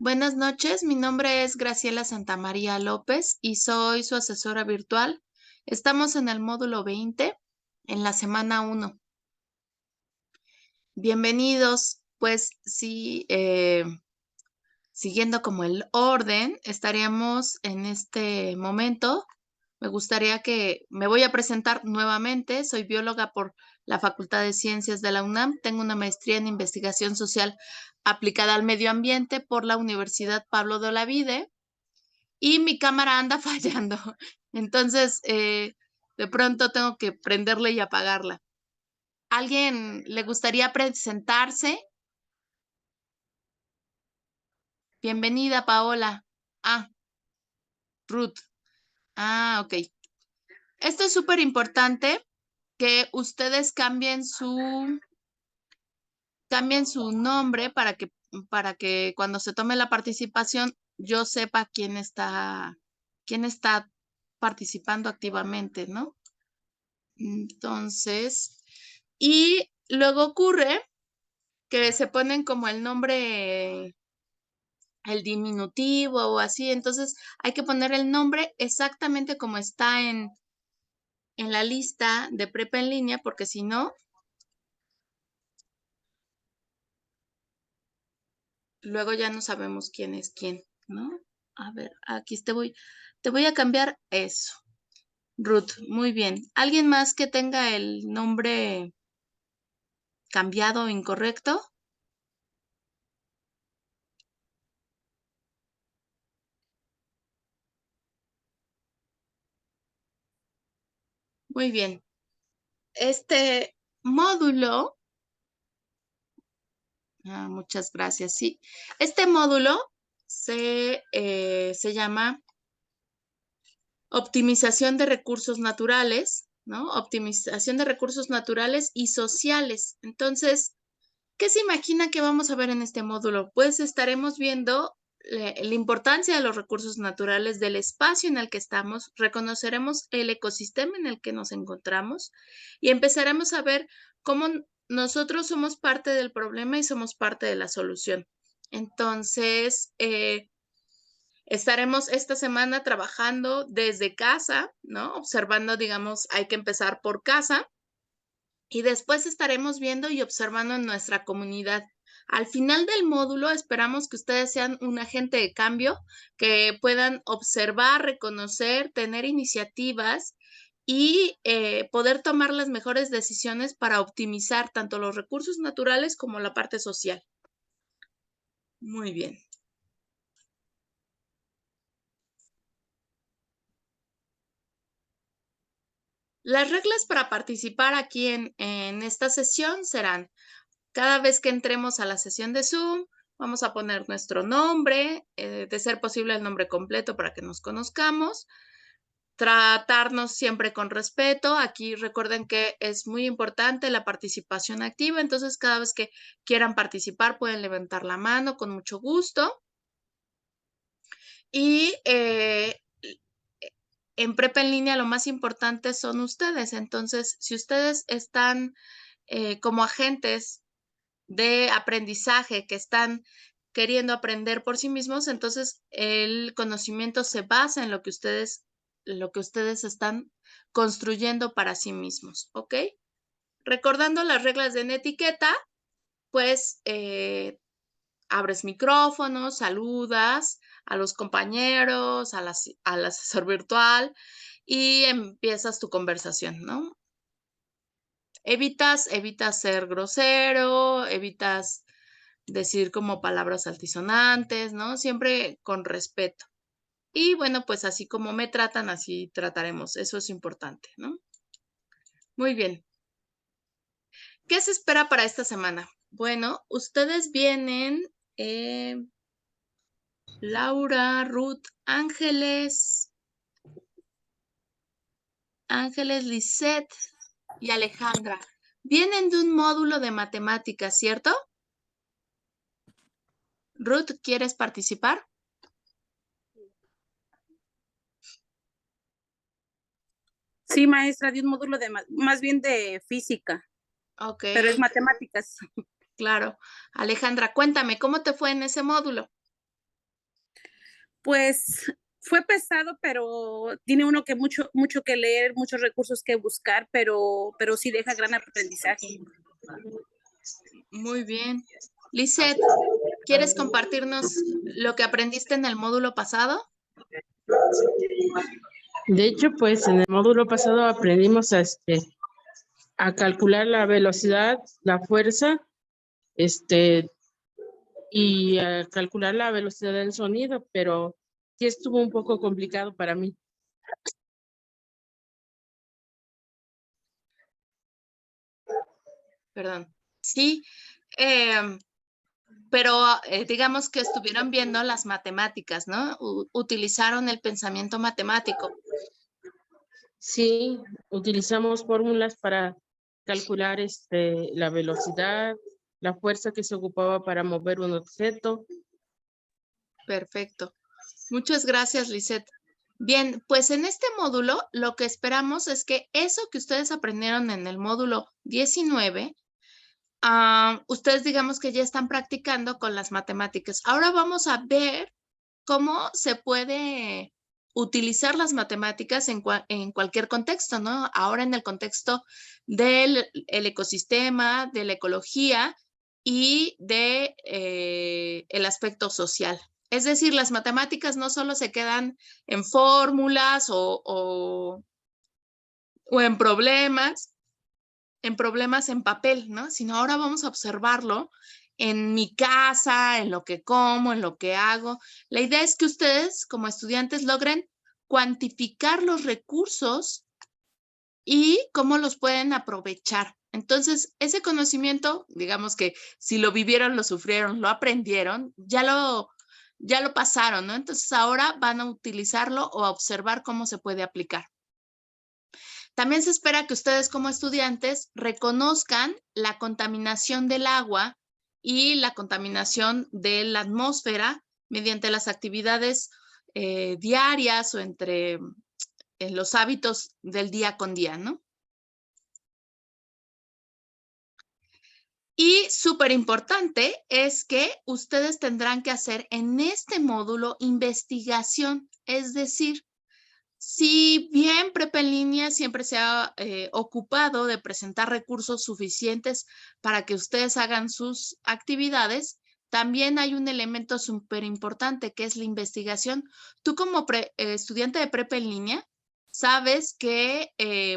Buenas noches, mi nombre es Graciela Santamaría López y soy su asesora virtual. Estamos en el módulo 20, en la semana 1. Bienvenidos, pues sí, siguiendo como el orden, estaríamos en este momento. Me gustaría que me voy a presentar nuevamente. Soy bióloga por la Facultad de Ciencias de la UNAM. Tengo una maestría en investigación social aplicada al medio ambiente por la Universidad Pablo de Olavide. Y mi cámara anda fallando. Entonces, de pronto tengo que prenderla y apagarla. ¿Alguien le gustaría presentarse? Bienvenida, Paola. Ah, Ruth. Ah, ok. Esto es súper importante que ustedes cambien su nombre para que cuando se tome la participación yo sepa quién está participando activamente, ¿no? Entonces, y luego ocurre que se ponen como el nombre, el diminutivo o así, entonces hay que poner el nombre exactamente como está en la lista de prepa en línea, porque si no, luego ya no sabemos quién es quién, ¿no? A ver, aquí te voy a cambiar eso. Ruth, muy bien. ¿Alguien más que tenga el nombre cambiado o incorrecto? Muy bien. Este módulo, muchas gracias, sí. Este módulo se llama optimización de recursos naturales, ¿no? Optimización de recursos naturales y sociales. Entonces, ¿qué se imagina que vamos a ver en este módulo? Pues estaremos viendo la importancia de los recursos naturales, del espacio en el que estamos, reconoceremos el ecosistema en el que nos encontramos y empezaremos a ver cómo nosotros somos parte del problema y somos parte de la solución. Entonces, estaremos esta semana trabajando desde casa, ¿no? Observando, digamos, hay que empezar por casa y después estaremos viendo y observando en nuestra comunidad. Al final del módulo esperamos que ustedes sean un agente de cambio, que puedan observar, reconocer, tener iniciativas y poder tomar las mejores decisiones para optimizar tanto los recursos naturales como la parte social. Muy bien. Las reglas para participar aquí en esta sesión serán: cada vez que entremos a la sesión de Zoom, vamos a poner nuestro nombre, de ser posible el nombre completo para que nos conozcamos, tratarnos siempre con respeto. Aquí recuerden que es muy importante la participación activa, entonces cada vez que quieran participar pueden levantar la mano con mucho gusto. Y en prepa en línea lo más importante son ustedes, entonces si ustedes están como agentes de aprendizaje, que están queriendo aprender por sí mismos, entonces el conocimiento se basa en lo que ustedes están construyendo para sí mismos, ¿ok? Recordando las reglas de etiqueta, pues abres micrófonos, saludas a los compañeros, al asesor virtual y empiezas tu conversación, ¿no? Evitas ser grosero, evitas decir como palabras altisonantes, ¿no? Siempre con respeto. Y bueno, pues así como me tratan, así trataremos. Eso es importante, ¿no? Muy bien. ¿Qué se espera para esta semana? Bueno, ustedes vienen, Laura, Ruth, Ángeles, Lisette y Alejandra. Vienen de un módulo de matemáticas, ¿cierto? Ruth, ¿quieres participar? Sí, maestra, de un módulo más bien de física, Ok, pero es matemáticas. claro. Alejandra, cuéntame, ¿cómo te fue en ese módulo? Pues fue pesado, pero tiene uno que mucho que leer, muchos recursos que buscar, pero sí deja gran aprendizaje. Muy bien. Lisette, ¿quieres compartirnos lo que aprendiste en el módulo pasado? De hecho, pues en el módulo pasado aprendimos a calcular la velocidad, la fuerza, y a calcular la velocidad del sonido, pero sí estuvo un poco complicado para mí. Perdón. Sí, pero digamos que estuvieron viendo las matemáticas, ¿no? Utilizaron el pensamiento matemático. Sí, utilizamos fórmulas para calcular la velocidad, la fuerza que se ocupaba para mover un objeto. Perfecto. Muchas gracias, Lisette. Bien, pues en este módulo lo que esperamos es que eso que ustedes aprendieron en el módulo 19, ustedes digamos que ya están practicando con las matemáticas. Ahora vamos a ver cómo se puede utilizar las matemáticas en cualquier contexto, ¿no? Ahora en el contexto del ecosistema, de la ecología y de el aspecto social. Es decir, las matemáticas no solo se quedan en fórmulas o en problemas en papel, ¿no? Sino ahora vamos a observarlo en mi casa, en lo que como, en lo que hago. La idea es que ustedes, como estudiantes, logren cuantificar los recursos y cómo los pueden aprovechar. Entonces, ese conocimiento, digamos que si lo vivieron, lo sufrieron, lo aprendieron, ya lo pasaron, ¿no? Entonces, ahora van a utilizarlo o a observar cómo se puede aplicar. También se espera que ustedes como estudiantes reconozcan la contaminación del agua y la contaminación de la atmósfera mediante las actividades diarias o entre los hábitos del día con día, ¿no? Y súper importante es que ustedes tendrán que hacer en este módulo investigación, es decir, si bien Prepa en línea siempre se ha ocupado de presentar recursos suficientes para que ustedes hagan sus actividades, también hay un elemento súper importante que es la investigación. Tú como estudiante de Prepa en línea, sabes que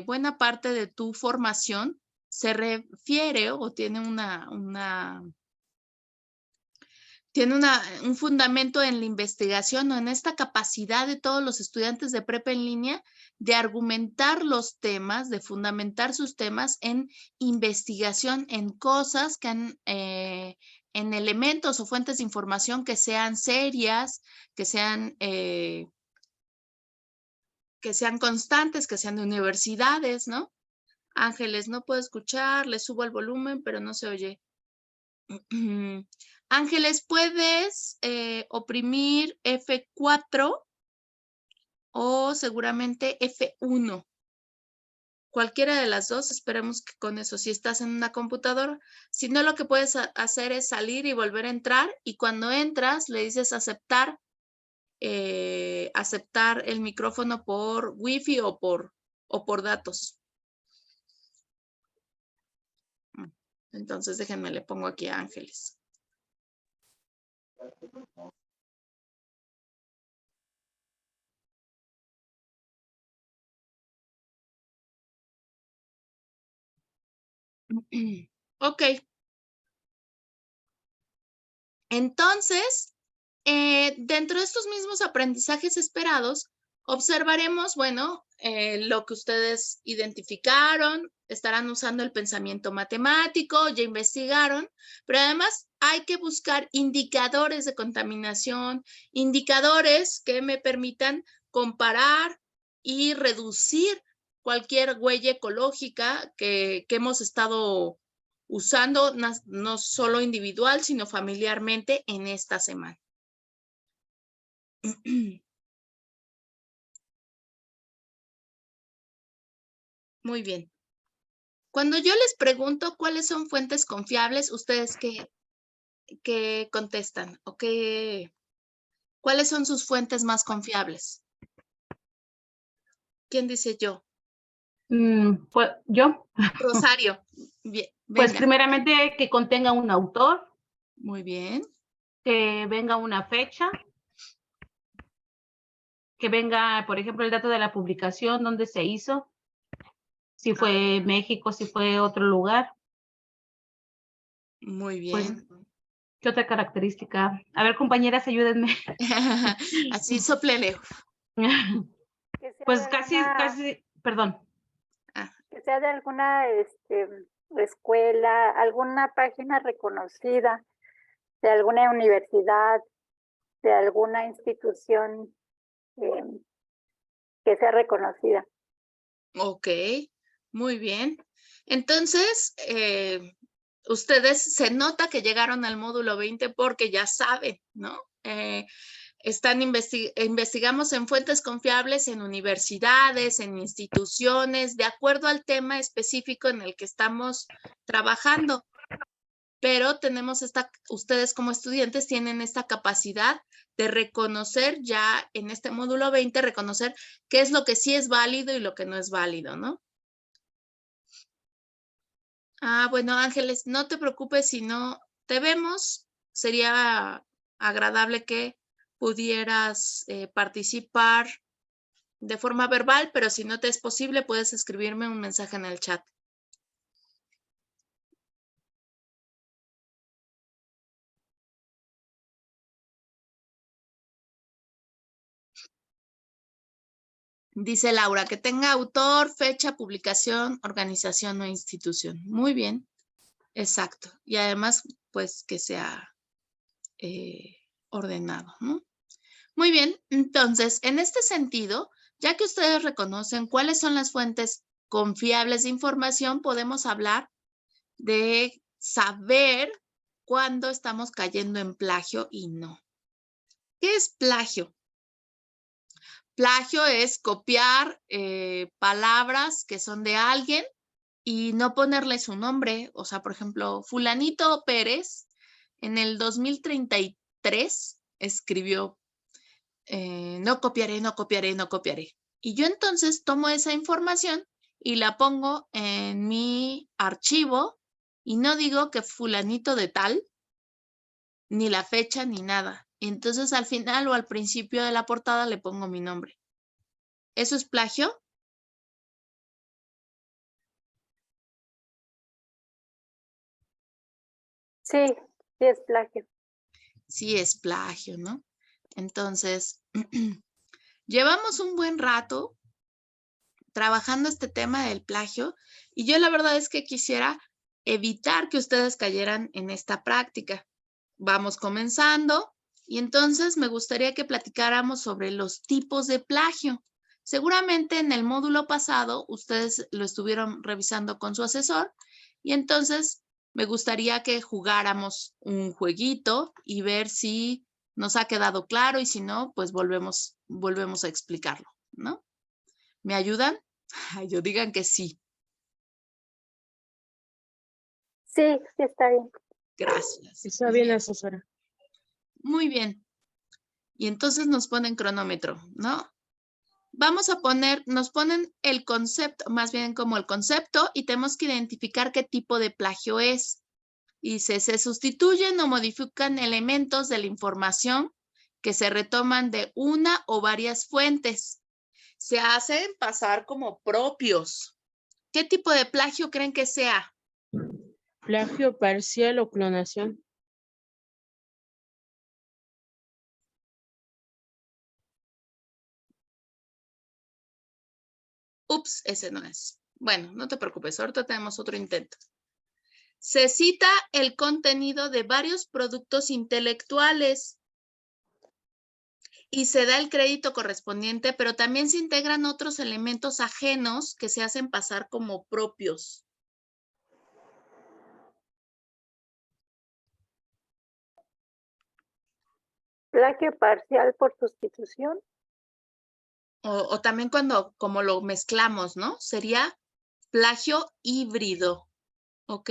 buena parte de tu formación se refiere o tiene un fundamento en la investigación o en esta capacidad de todos los estudiantes de prepa en línea de argumentar los temas, de fundamentar sus temas en investigación, en cosas que han, en elementos o fuentes de información que sean serias, que sean constantes, que sean de universidades, ¿no? Ángeles, no puedo escuchar, le subo el volumen, pero no se oye. Ángeles, ¿puedes oprimir F4 o seguramente F1? Cualquiera de las dos, esperemos que con eso, si estás en una computadora. Si no, lo que puedes hacer es salir y volver a entrar y cuando entras le dices aceptar, aceptar el micrófono por Wi-Fi o por datos. Entonces déjenme, le pongo aquí a Ángeles. Ok. Entonces, dentro de estos mismos aprendizajes esperados, observaremos, bueno, lo que ustedes identificaron, estarán usando el pensamiento matemático, ya investigaron, pero además hay que buscar indicadores de contaminación, indicadores que me permitan comparar y reducir cualquier huella ecológica que hemos estado usando, no solo individual, sino familiarmente en esta semana. Muy bien. Cuando yo les pregunto cuáles son fuentes confiables, ¿ustedes qué contestan? ¿O qué ¿Cuáles son sus fuentes más confiables? ¿Quién dice yo? Pues yo, Rosario. Bien, pues venga. primeramente que contenga un autor, Muy bien. que venga una fecha, que venga, por ejemplo, el dato de la publicación, dónde se hizo, si fue México, si fue otro lugar. Muy Pues, bien. ¿qué otra característica? A ver, compañeras, ayúdenme. Así soplele. Que sea Pues de casi, perdón. que sea de alguna escuela, alguna página reconocida, de alguna universidad, de alguna institución que sea reconocida. Ok, muy bien. Entonces, ustedes se nota que llegaron al módulo 20 porque ya saben, ¿no? Investigamos en fuentes confiables, en universidades, en instituciones, de acuerdo al tema específico en el que estamos trabajando. Pero ustedes como estudiantes tienen esta capacidad de reconocer ya en este módulo 20, reconocer qué es lo que sí es válido y lo que no es válido, ¿no? Bueno, Ángeles, no te preocupes si no te vemos. Sería agradable que pudieras participar de forma verbal, pero si no te es posible, puedes escribirme un mensaje en el chat. Dice Laura, que tenga autor, fecha, publicación, organización o institución. Muy bien, exacto. Y además, pues que sea ordenado, ¿no? Muy bien, entonces, en este sentido, ya que ustedes reconocen cuáles son las fuentes confiables de información, podemos hablar de saber cuándo estamos cayendo en plagio y no. ¿Qué es plagio? Plagio es copiar palabras que son de alguien y no ponerle su nombre. O sea, por ejemplo, fulanito Pérez en el 2033 escribió, no copiaré, no copiaré, no copiaré. Y yo entonces tomo esa información y la pongo en mi archivo y no digo que fulanito de tal, ni la fecha, ni nada. Entonces al final o al principio de la portada le pongo mi nombre. ¿Eso es plagio? Sí, sí es plagio. Sí es plagio, ¿no? Entonces, llevamos un buen rato trabajando este tema del plagio y yo la verdad es que quisiera evitar que ustedes cayeran en esta práctica. Vamos comenzando y entonces me gustaría que platicáramos sobre los tipos de plagio. Seguramente en el módulo pasado ustedes lo estuvieron revisando con su asesor y entonces me gustaría que jugáramos un jueguito y ver si nos ha quedado claro y si no, pues volvemos a explicarlo, ¿no? ¿Me ayudan? Ay, yo digan que sí. Sí, sí está bien. Gracias. Está bien, asesora. Muy bien. Y entonces nos ponen cronómetro, ¿no? Nos ponen el concepto, más bien como el concepto, y tenemos que identificar qué tipo de plagio es. Y se sustituyen o modifican elementos de la información que se retoman de una o varias fuentes. Se hacen pasar como propios. ¿Qué tipo de plagio creen que sea? Plagio parcial o clonación. Ups, ese no es. Bueno, no te preocupes, ahorita tenemos otro intento. Se cita el contenido de varios productos intelectuales y se da el crédito correspondiente, pero también se integran otros elementos ajenos que se hacen pasar como propios. Plagio parcial por sustitución. O también como lo mezclamos, ¿no? Sería plagio híbrido, ¿ok?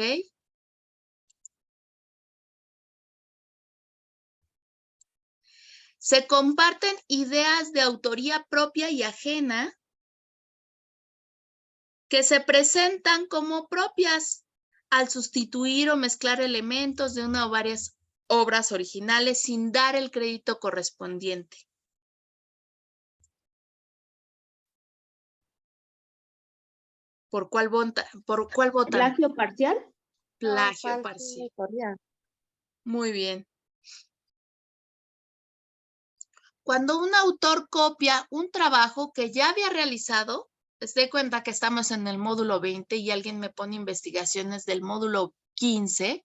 Se comparten ideas de autoría propia y ajena que se presentan como propias al sustituir o mezclar elementos de una o varias obras originales sin dar el crédito correspondiente. ¿Por cuál votan? ¿Plagio parcial? Plagio parcial. Muy bien. Cuando un autor copia un trabajo que ya había realizado, les doy cuenta que estamos en el módulo 20 y alguien me pone investigaciones del módulo 15.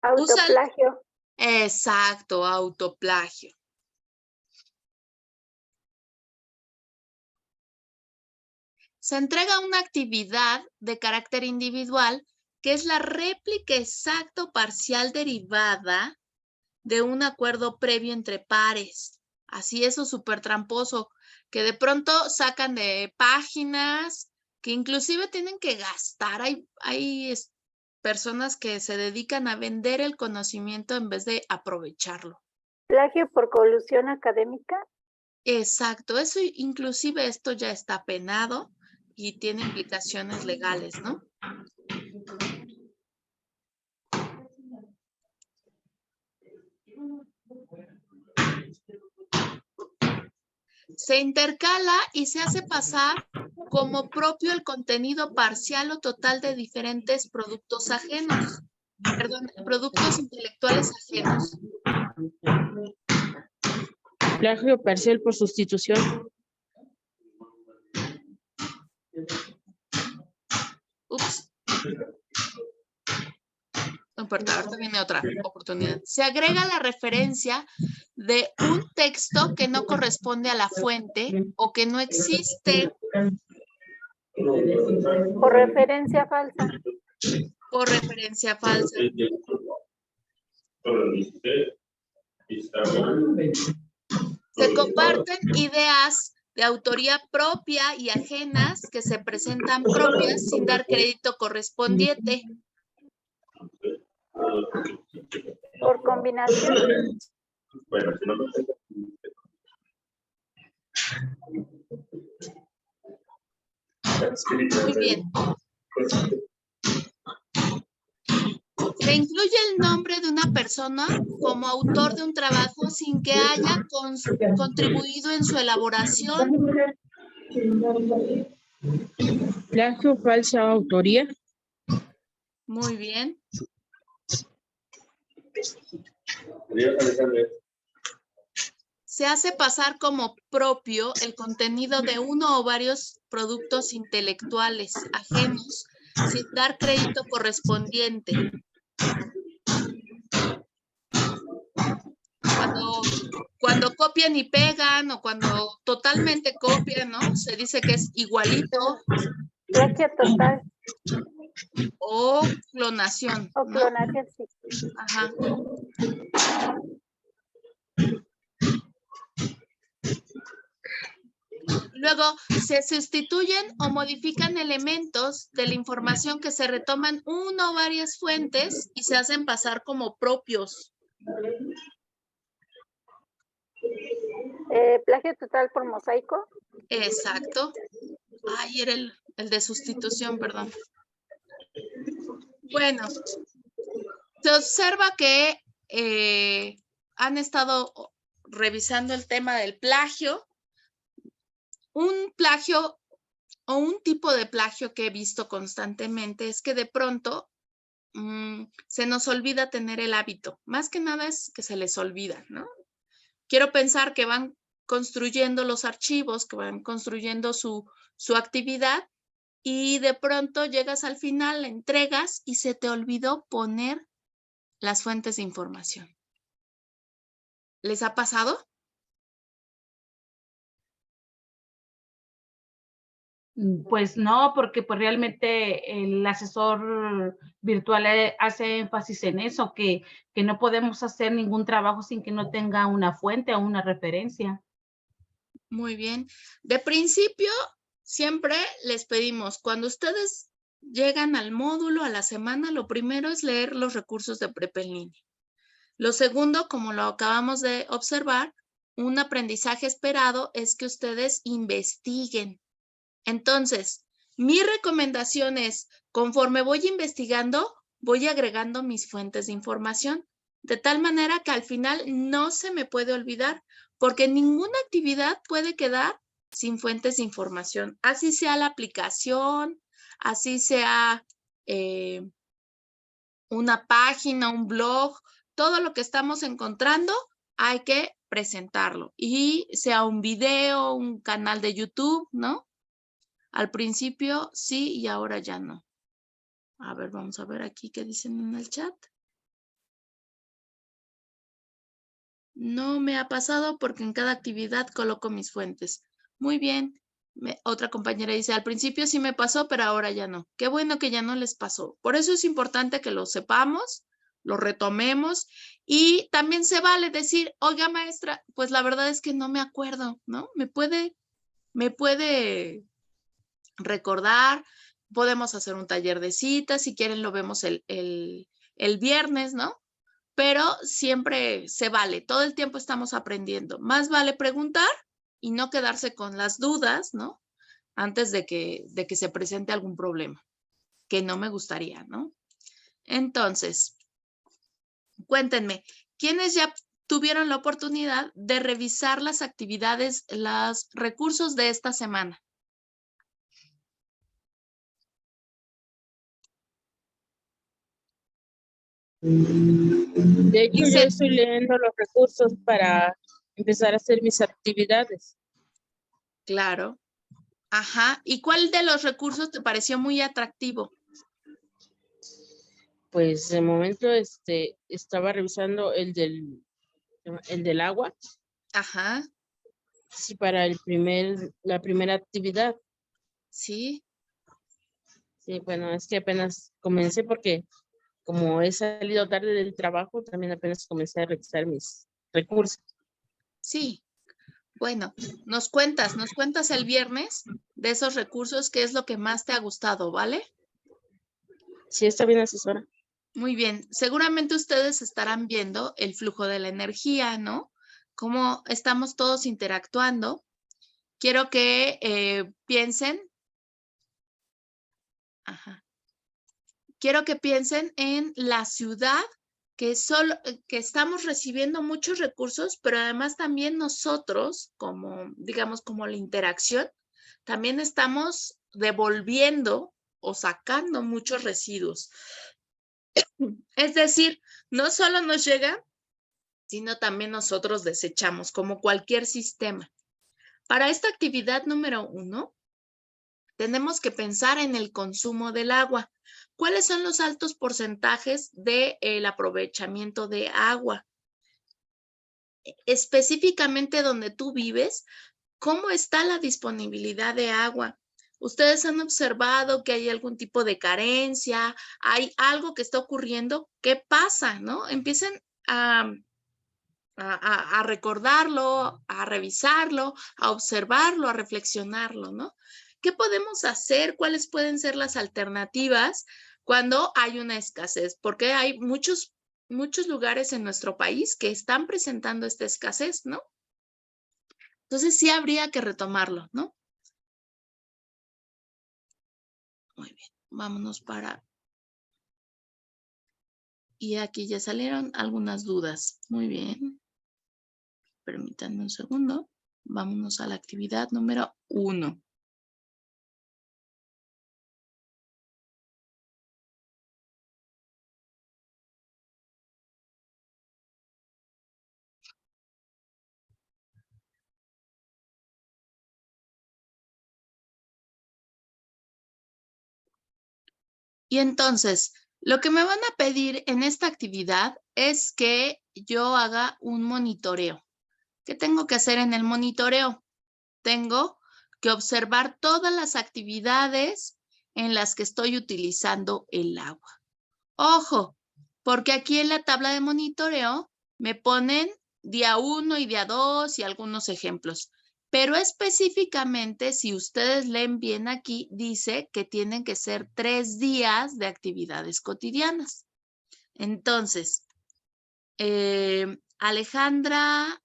Autoplagio. Exacto, autoplagio. Se entrega una actividad de carácter individual que es la réplica exacta o parcial derivada de un acuerdo previo entre pares. Así eso súper tramposo, que de pronto sacan de páginas que inclusive tienen que gastar. Hay personas que se dedican a vender el conocimiento en vez de aprovecharlo. Plagio por colusión académica. Exacto, eso inclusive esto ya está penado y tiene implicaciones legales, ¿no? Se intercala y se hace pasar como propio el contenido parcial o total de diferentes productos ajenos. Perdón, productos intelectuales ajenos. Plagio parcial por sustitución. Ups. No importa, ahorita viene otra oportunidad. Se agrega la referencia de un texto que no corresponde a la fuente o que no existe. Por referencia falsa. Por referencia falsa. Se comparten ideas de autoría propia y ajenas que se presentan propias sin dar crédito correspondiente. Por combinación. Muy bien. Se incluye el nombre de una persona como autor de un trabajo sin que haya contribuido en su elaboración. Plagio falsa autoría. Muy bien. Se hace pasar como propio el contenido de uno o varios productos intelectuales ajenos sin dar crédito correspondiente. Cuando copian y pegan o cuando totalmente copian, ¿no? Se dice que es igualito. Plagio total. O clonación. O ¿no? clonación, sí. Ajá. Luego, se sustituyen o modifican elementos de la información que se retoman una o varias fuentes y se hacen pasar como propios. Plagio total por mosaico. Exacto. Ay, era el de sustitución, perdón. Bueno, se observa que han estado revisando el tema del plagio. Un plagio o un tipo de plagio que he visto constantemente es que de pronto se nos olvida tener el hábito. Más que nada es que se les olvida, ¿no? Quiero pensar que van construyendo los archivos, que van construyendo su actividad y de pronto llegas al final, la entregas y se te olvidó poner las fuentes de información. ¿Les ha pasado? Pues no, porque pues realmente el asesor virtual hace énfasis en eso, que no podemos hacer ningún trabajo sin que no tenga una fuente o una referencia. Muy bien. De principio, siempre les pedimos, cuando ustedes llegan al módulo, a la semana, lo primero es leer los recursos de Prepa en línea. Lo segundo, como lo acabamos de observar, un aprendizaje esperado es que ustedes investiguen. Entonces, mi recomendación es, conforme voy investigando, voy agregando mis fuentes de información, de tal manera que al final no se me puede olvidar, porque ninguna actividad puede quedar sin fuentes de información, así sea la aplicación, así sea una página, un blog, todo lo que estamos encontrando hay que presentarlo, y sea un video, un canal de YouTube, ¿no? Al principio sí y ahora ya no. A ver, vamos a ver aquí qué dicen en el chat. No me ha pasado porque en cada actividad coloco mis fuentes. Muy bien. Otra compañera dice, al principio sí me pasó, pero ahora ya no. Qué bueno que ya no les pasó. Por eso es importante que lo sepamos, lo retomemos, y también se vale decir, oiga maestra, pues la verdad es que no me acuerdo, ¿no? Me puede recordar, podemos hacer un taller de citas, si quieren lo vemos el viernes, ¿no? Pero siempre se vale, todo el tiempo estamos aprendiendo. Más vale preguntar y no quedarse con las dudas, ¿no? Antes de que se presente algún problema, que no me gustaría, ¿no? Entonces, cuéntenme, ¿quiénes ya tuvieron la oportunidad de revisar las actividades, los recursos de esta semana? De hecho, Dice, yo estoy leyendo los recursos para empezar a hacer mis actividades. claro. Ajá. ¿Y cuál de los recursos te pareció muy atractivo? Pues de momento estaba revisando el del agua. Ajá. Sí, para la primera actividad. Sí. Sí, bueno, es que apenas comencé porque como he salido tarde del trabajo, también apenas comencé a revisar mis recursos. Sí. Bueno, nos cuentas el viernes de esos recursos, qué es lo que más te ha gustado, ¿vale? Sí, está bien, asesora. Muy bien. Seguramente ustedes estarán viendo el flujo de la energía, ¿no? Cómo estamos todos interactuando. Quiero que piensen. Ajá. Quiero que piensen en la ciudad, que estamos recibiendo muchos recursos, pero además también nosotros, como digamos, como la interacción, también estamos devolviendo o sacando muchos residuos. Es decir, no solo nos llega, sino también nosotros desechamos, como cualquier sistema. Para esta actividad número 1, tenemos que pensar en el consumo del agua. ¿Cuáles son los altos porcentajes del aprovechamiento de agua? Específicamente donde tú vives, ¿cómo está la disponibilidad de agua? ¿Ustedes han observado que hay algún tipo de carencia? ¿Hay algo que está ocurriendo? ¿Qué pasa? ¿No? Empiecen a recordarlo, a revisarlo, a observarlo, a reflexionarlo, ¿no? ¿Qué podemos hacer? ¿Cuáles pueden ser las alternativas cuando hay una escasez? Porque hay muchos lugares en nuestro país que están presentando esta escasez, ¿no? Entonces sí habría que retomarlo, ¿no? Muy bien, vámonos para... Y aquí ya salieron algunas dudas. Muy bien. Permítanme un segundo. Vámonos a la actividad número 1. Y entonces, lo que me van a pedir en esta actividad es que yo haga un monitoreo. ¿Qué tengo que hacer en el monitoreo? Tengo que observar todas las actividades en las que estoy utilizando el agua. Ojo, porque aquí en la tabla de monitoreo me ponen día 1 y día 2 y algunos ejemplos. Pero específicamente, si ustedes leen bien aquí, dice que tienen que ser 3 días de actividades cotidianas. Entonces, Alejandra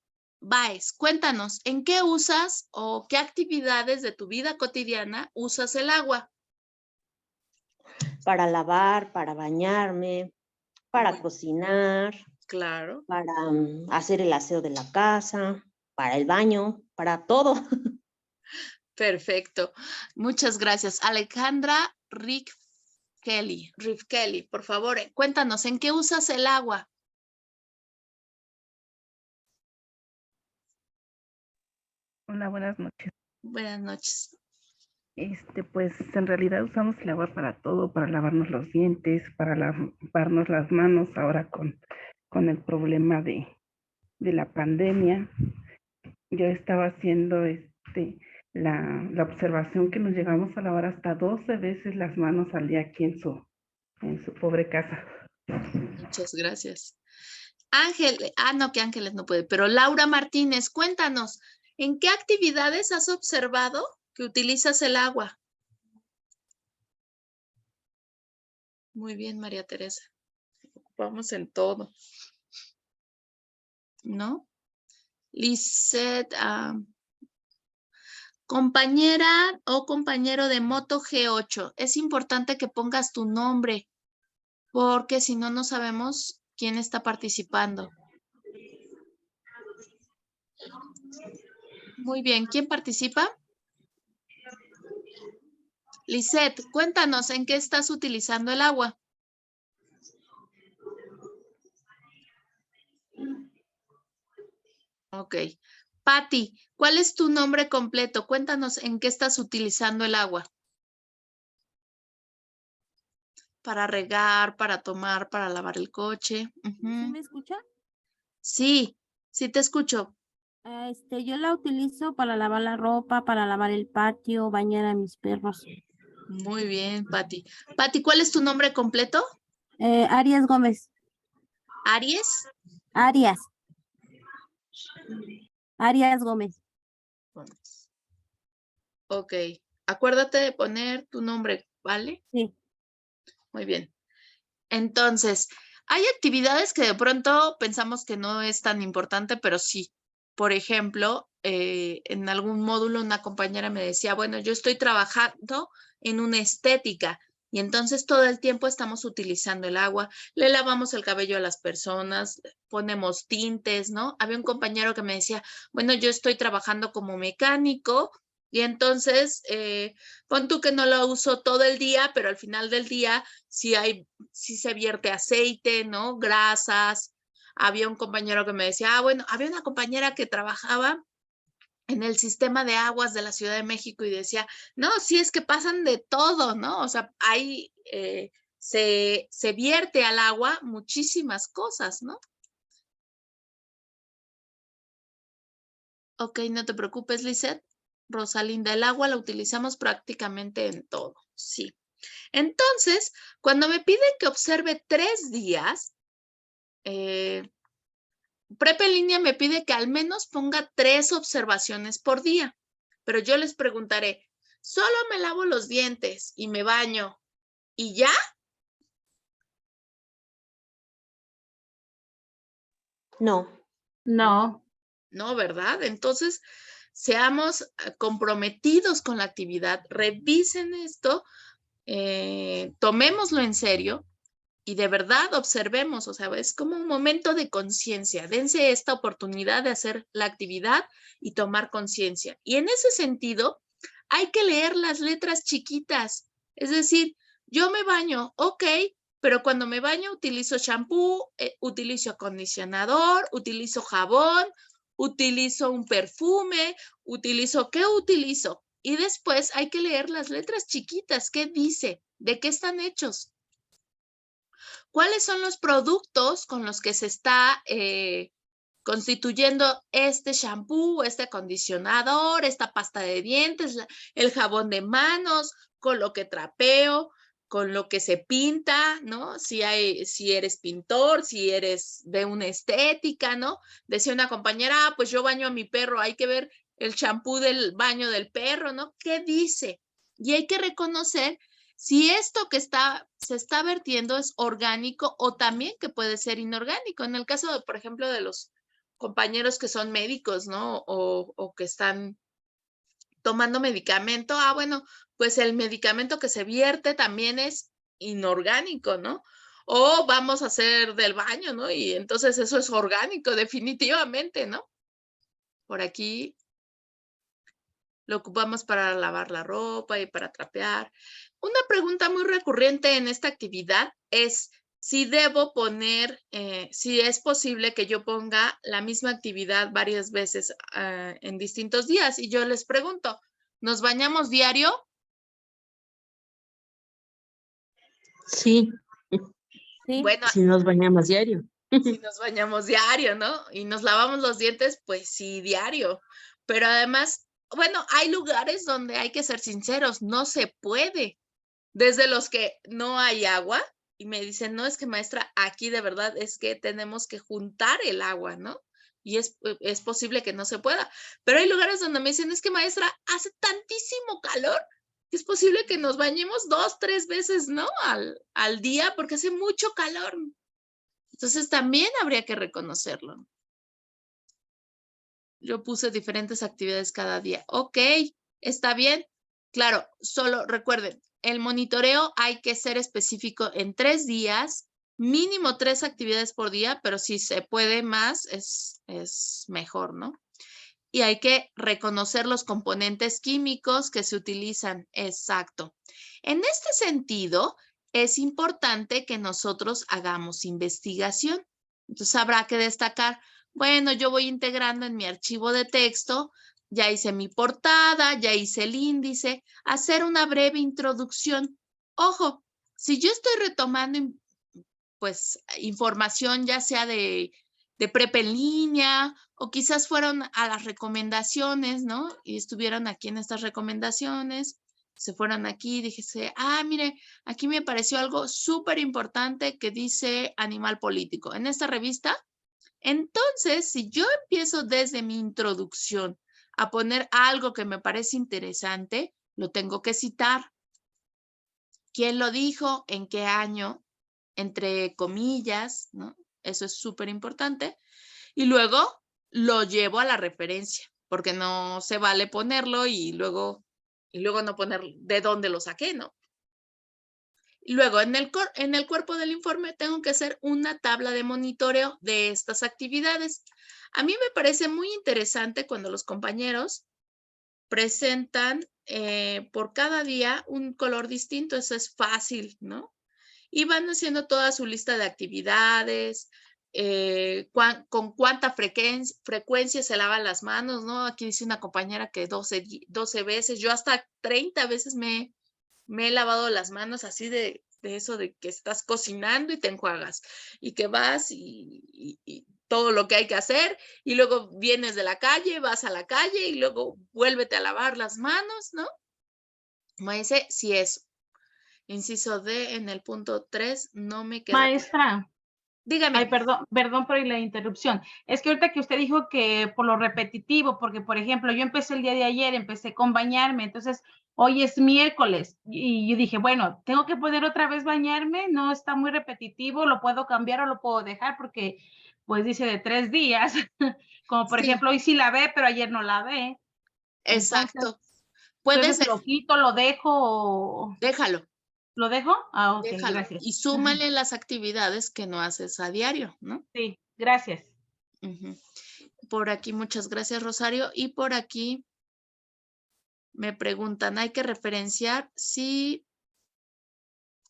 Baez, cuéntanos, ¿en qué usas o qué actividades de tu vida cotidiana usas el agua? Para lavar, para bañarme, para cocinar, Claro. para hacer el aseo de la casa, para el baño, para todo. Perfecto. Muchas gracias. Alejandra Rifkelly, por favor, cuéntanos, ¿en qué usas el agua? Hola, buenas noches. Buenas noches. Pues en realidad usamos el agua para todo, para lavarnos los dientes, para lavarnos las manos, ahora con el problema de la pandemia. Yo estaba haciendo la observación que nos llegamos a lavar hasta 12 veces las manos al día aquí en su pobre casa. Muchas gracias. Ángel, no, que Ángeles no puede, pero Laura Martínez, cuéntanos, ¿en qué actividades has observado que utilizas el agua? Muy bien, María Teresa. Ocupamos en todo. ¿No? Lisette, compañera o compañero de Moto G8, es importante que pongas tu nombre, porque si no, no sabemos quién está participando. Muy bien, ¿quién participa? Lisette, cuéntanos, ¿en qué estás utilizando el agua? Ok. Patti, ¿cuál es tu nombre completo? Cuéntanos, ¿en qué estás utilizando el agua? Para regar, para tomar, para lavar el coche. ¿Sí me escucha? Sí, sí te escucho. Yo la utilizo para lavar la ropa, para lavar el patio, bañar a mis perros. Muy bien, Patti. Patti, ¿cuál es tu nombre completo? Arias Gómez. ¿Aries? Arias. Arias Gómez. Ok. Acuérdate de poner tu nombre, ¿vale? Sí. Muy bien. Entonces, hay actividades que de pronto pensamos que no es tan importante, pero sí. Por ejemplo, en algún módulo una compañera me decía, bueno, yo estoy trabajando en una estética y entonces todo el tiempo estamos utilizando el agua, le lavamos el cabello a las personas, ponemos tintes, ¿no? Había un compañero que me decía, bueno, yo estoy trabajando como mecánico y entonces pon tú que no lo uso todo el día, pero al final del día sí se vierte aceite, ¿no? Grasas. Había un compañero que me decía, bueno, había una compañera que trabajaba en el sistema de aguas de la Ciudad de México y decía, no, sí es que pasan de todo, ¿no? O sea, ahí se vierte al agua muchísimas cosas, ¿no? Ok, no te preocupes, Lisette. Rosalinda, el agua la utilizamos prácticamente en todo, sí. Entonces, cuando me piden que observe 3 días, Prepa en línea me pide que al menos ponga 3 observaciones por día, pero yo les preguntaré, ¿solo me lavo los dientes y me baño y ya? No. No. No, ¿verdad? Entonces, seamos comprometidos con la actividad, revisen esto, tomémoslo en serio y de verdad observemos, o sea, es como un momento de conciencia. Dense esta oportunidad de hacer la actividad y tomar conciencia. Y en ese sentido, hay que leer las letras chiquitas. Es decir, yo me baño, ok, pero cuando me baño utilizo shampoo, utilizo acondicionador, utilizo jabón, utilizo un perfume, ¿qué utilizo? Y después hay que leer las letras chiquitas. ¿Qué dice? ¿De qué están hechos? ¿Cuáles son los productos con los que se está constituyendo este shampoo, este acondicionador, esta pasta de dientes, el jabón de manos, con lo que trapeo, con lo que se pinta, ¿no? Si eres pintor, si eres de una estética, ¿no? Decía una compañera, pues yo baño a mi perro, hay que ver el champú del baño del perro, ¿no? ¿Qué dice? Y hay que reconocer si esto que se está vertiendo es orgánico o también que puede ser inorgánico. En el caso, por ejemplo, de los compañeros que son médicos, ¿no? O que están tomando medicamento. Ah, bueno, pues el medicamento que se vierte también es inorgánico, ¿no? O vamos a hacer del baño, ¿no? Y entonces eso es orgánico, definitivamente, ¿no? Por aquí lo ocupamos para lavar la ropa y para trapear. Una pregunta muy recurrente en esta actividad es si debo poner, si es posible que yo ponga la misma actividad varias veces en distintos días. Y yo les pregunto, ¿nos bañamos diario? Sí, Sí. Bueno, si nos bañamos diario. si nos bañamos diario, ¿no? Y nos lavamos los dientes, pues sí, diario. Pero además, bueno, hay lugares donde hay que ser sinceros, no se puede. Desde los que no hay agua y me dicen, no, es que maestra, aquí de verdad es que tenemos que juntar el agua, ¿no? Y es posible que no se pueda. Pero hay lugares donde me dicen, es que maestra, hace tantísimo calor que es posible que nos bañemos 2, 3 veces, ¿no? Al día porque hace mucho calor. Entonces también habría que reconocerlo. Yo puse diferentes actividades cada día. Ok, está bien. Claro, solo recuerden, el monitoreo hay que ser específico en 3 días, mínimo 3 actividades por día, pero si se puede más, es mejor, ¿no? Y hay que reconocer los componentes químicos que se utilizan. Exacto. En este sentido, es importante que nosotros hagamos investigación. Entonces, habrá que destacar, bueno, yo voy integrando en mi archivo de texto, ya hice mi portada, ya hice el índice, hacer una breve introducción. Ojo, si yo estoy retomando, pues, información ya sea de prepa en línea o quizás fueron a las recomendaciones, ¿no? Y estuvieron aquí en estas recomendaciones, se fueron aquí, dijese, mire, aquí me pareció algo súper importante que dice Animal Político en esta revista. Entonces, si yo empiezo desde mi introducción a poner algo que me parece interesante, lo tengo que citar. ¿Quién lo dijo? ¿En qué año? Entre comillas, ¿no? Eso es súper importante. Y luego lo llevo a la referencia, porque no se vale ponerlo y luego no poner de dónde lo saqué, ¿no? Y luego en el cuerpo del informe tengo que hacer una tabla de monitoreo de estas actividades. A mí me parece muy interesante cuando los compañeros presentan por cada día un color distinto, eso es fácil, ¿no? Y van haciendo toda su lista de actividades, con cuánta frecuencia se lavan las manos, ¿no? Aquí dice una compañera que 12 veces, yo hasta 30 veces me he lavado las manos así de eso de que estás cocinando y te enjuagas y que vas y todo lo que hay que hacer y luego vienes de la calle, vas a la calle y luego vuélvete a lavar las manos, ¿no? Me dice, si es inciso D en el punto 3, no me queda. Maestra. Dígame. Ay, perdón por la interrupción. Es que ahorita que usted dijo que por lo repetitivo, porque por ejemplo, yo empecé el día de ayer, empecé con bañarme, entonces hoy es miércoles y yo dije, bueno, tengo que poner otra vez bañarme, no está muy repetitivo, lo puedo cambiar o lo puedo dejar porque pues dice de 3 días, como por ejemplo, hoy sí lavé, pero ayer no lavé. Exacto. Entonces lo quito, lo dejo. Déjalo. ¿Lo dejo? Ok, Déjalo. gracias. Y súmale las actividades que no haces a diario, ¿no? Sí, gracias. Por aquí, muchas gracias, Rosario. Y por aquí me preguntan, ¿hay que referenciar si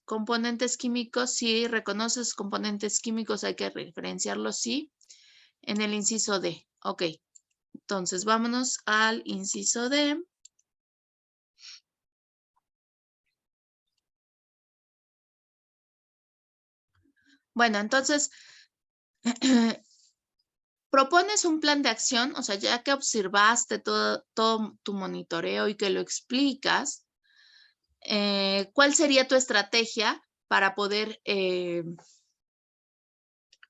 componentes químicos? Si reconoces componentes químicos, hay que referenciarlos, sí. En el inciso D. Ok. Entonces, vámonos al inciso D. Bueno, entonces, propones un plan de acción, o sea, ya que observaste todo tu monitoreo y que lo explicas, ¿cuál sería tu estrategia para poder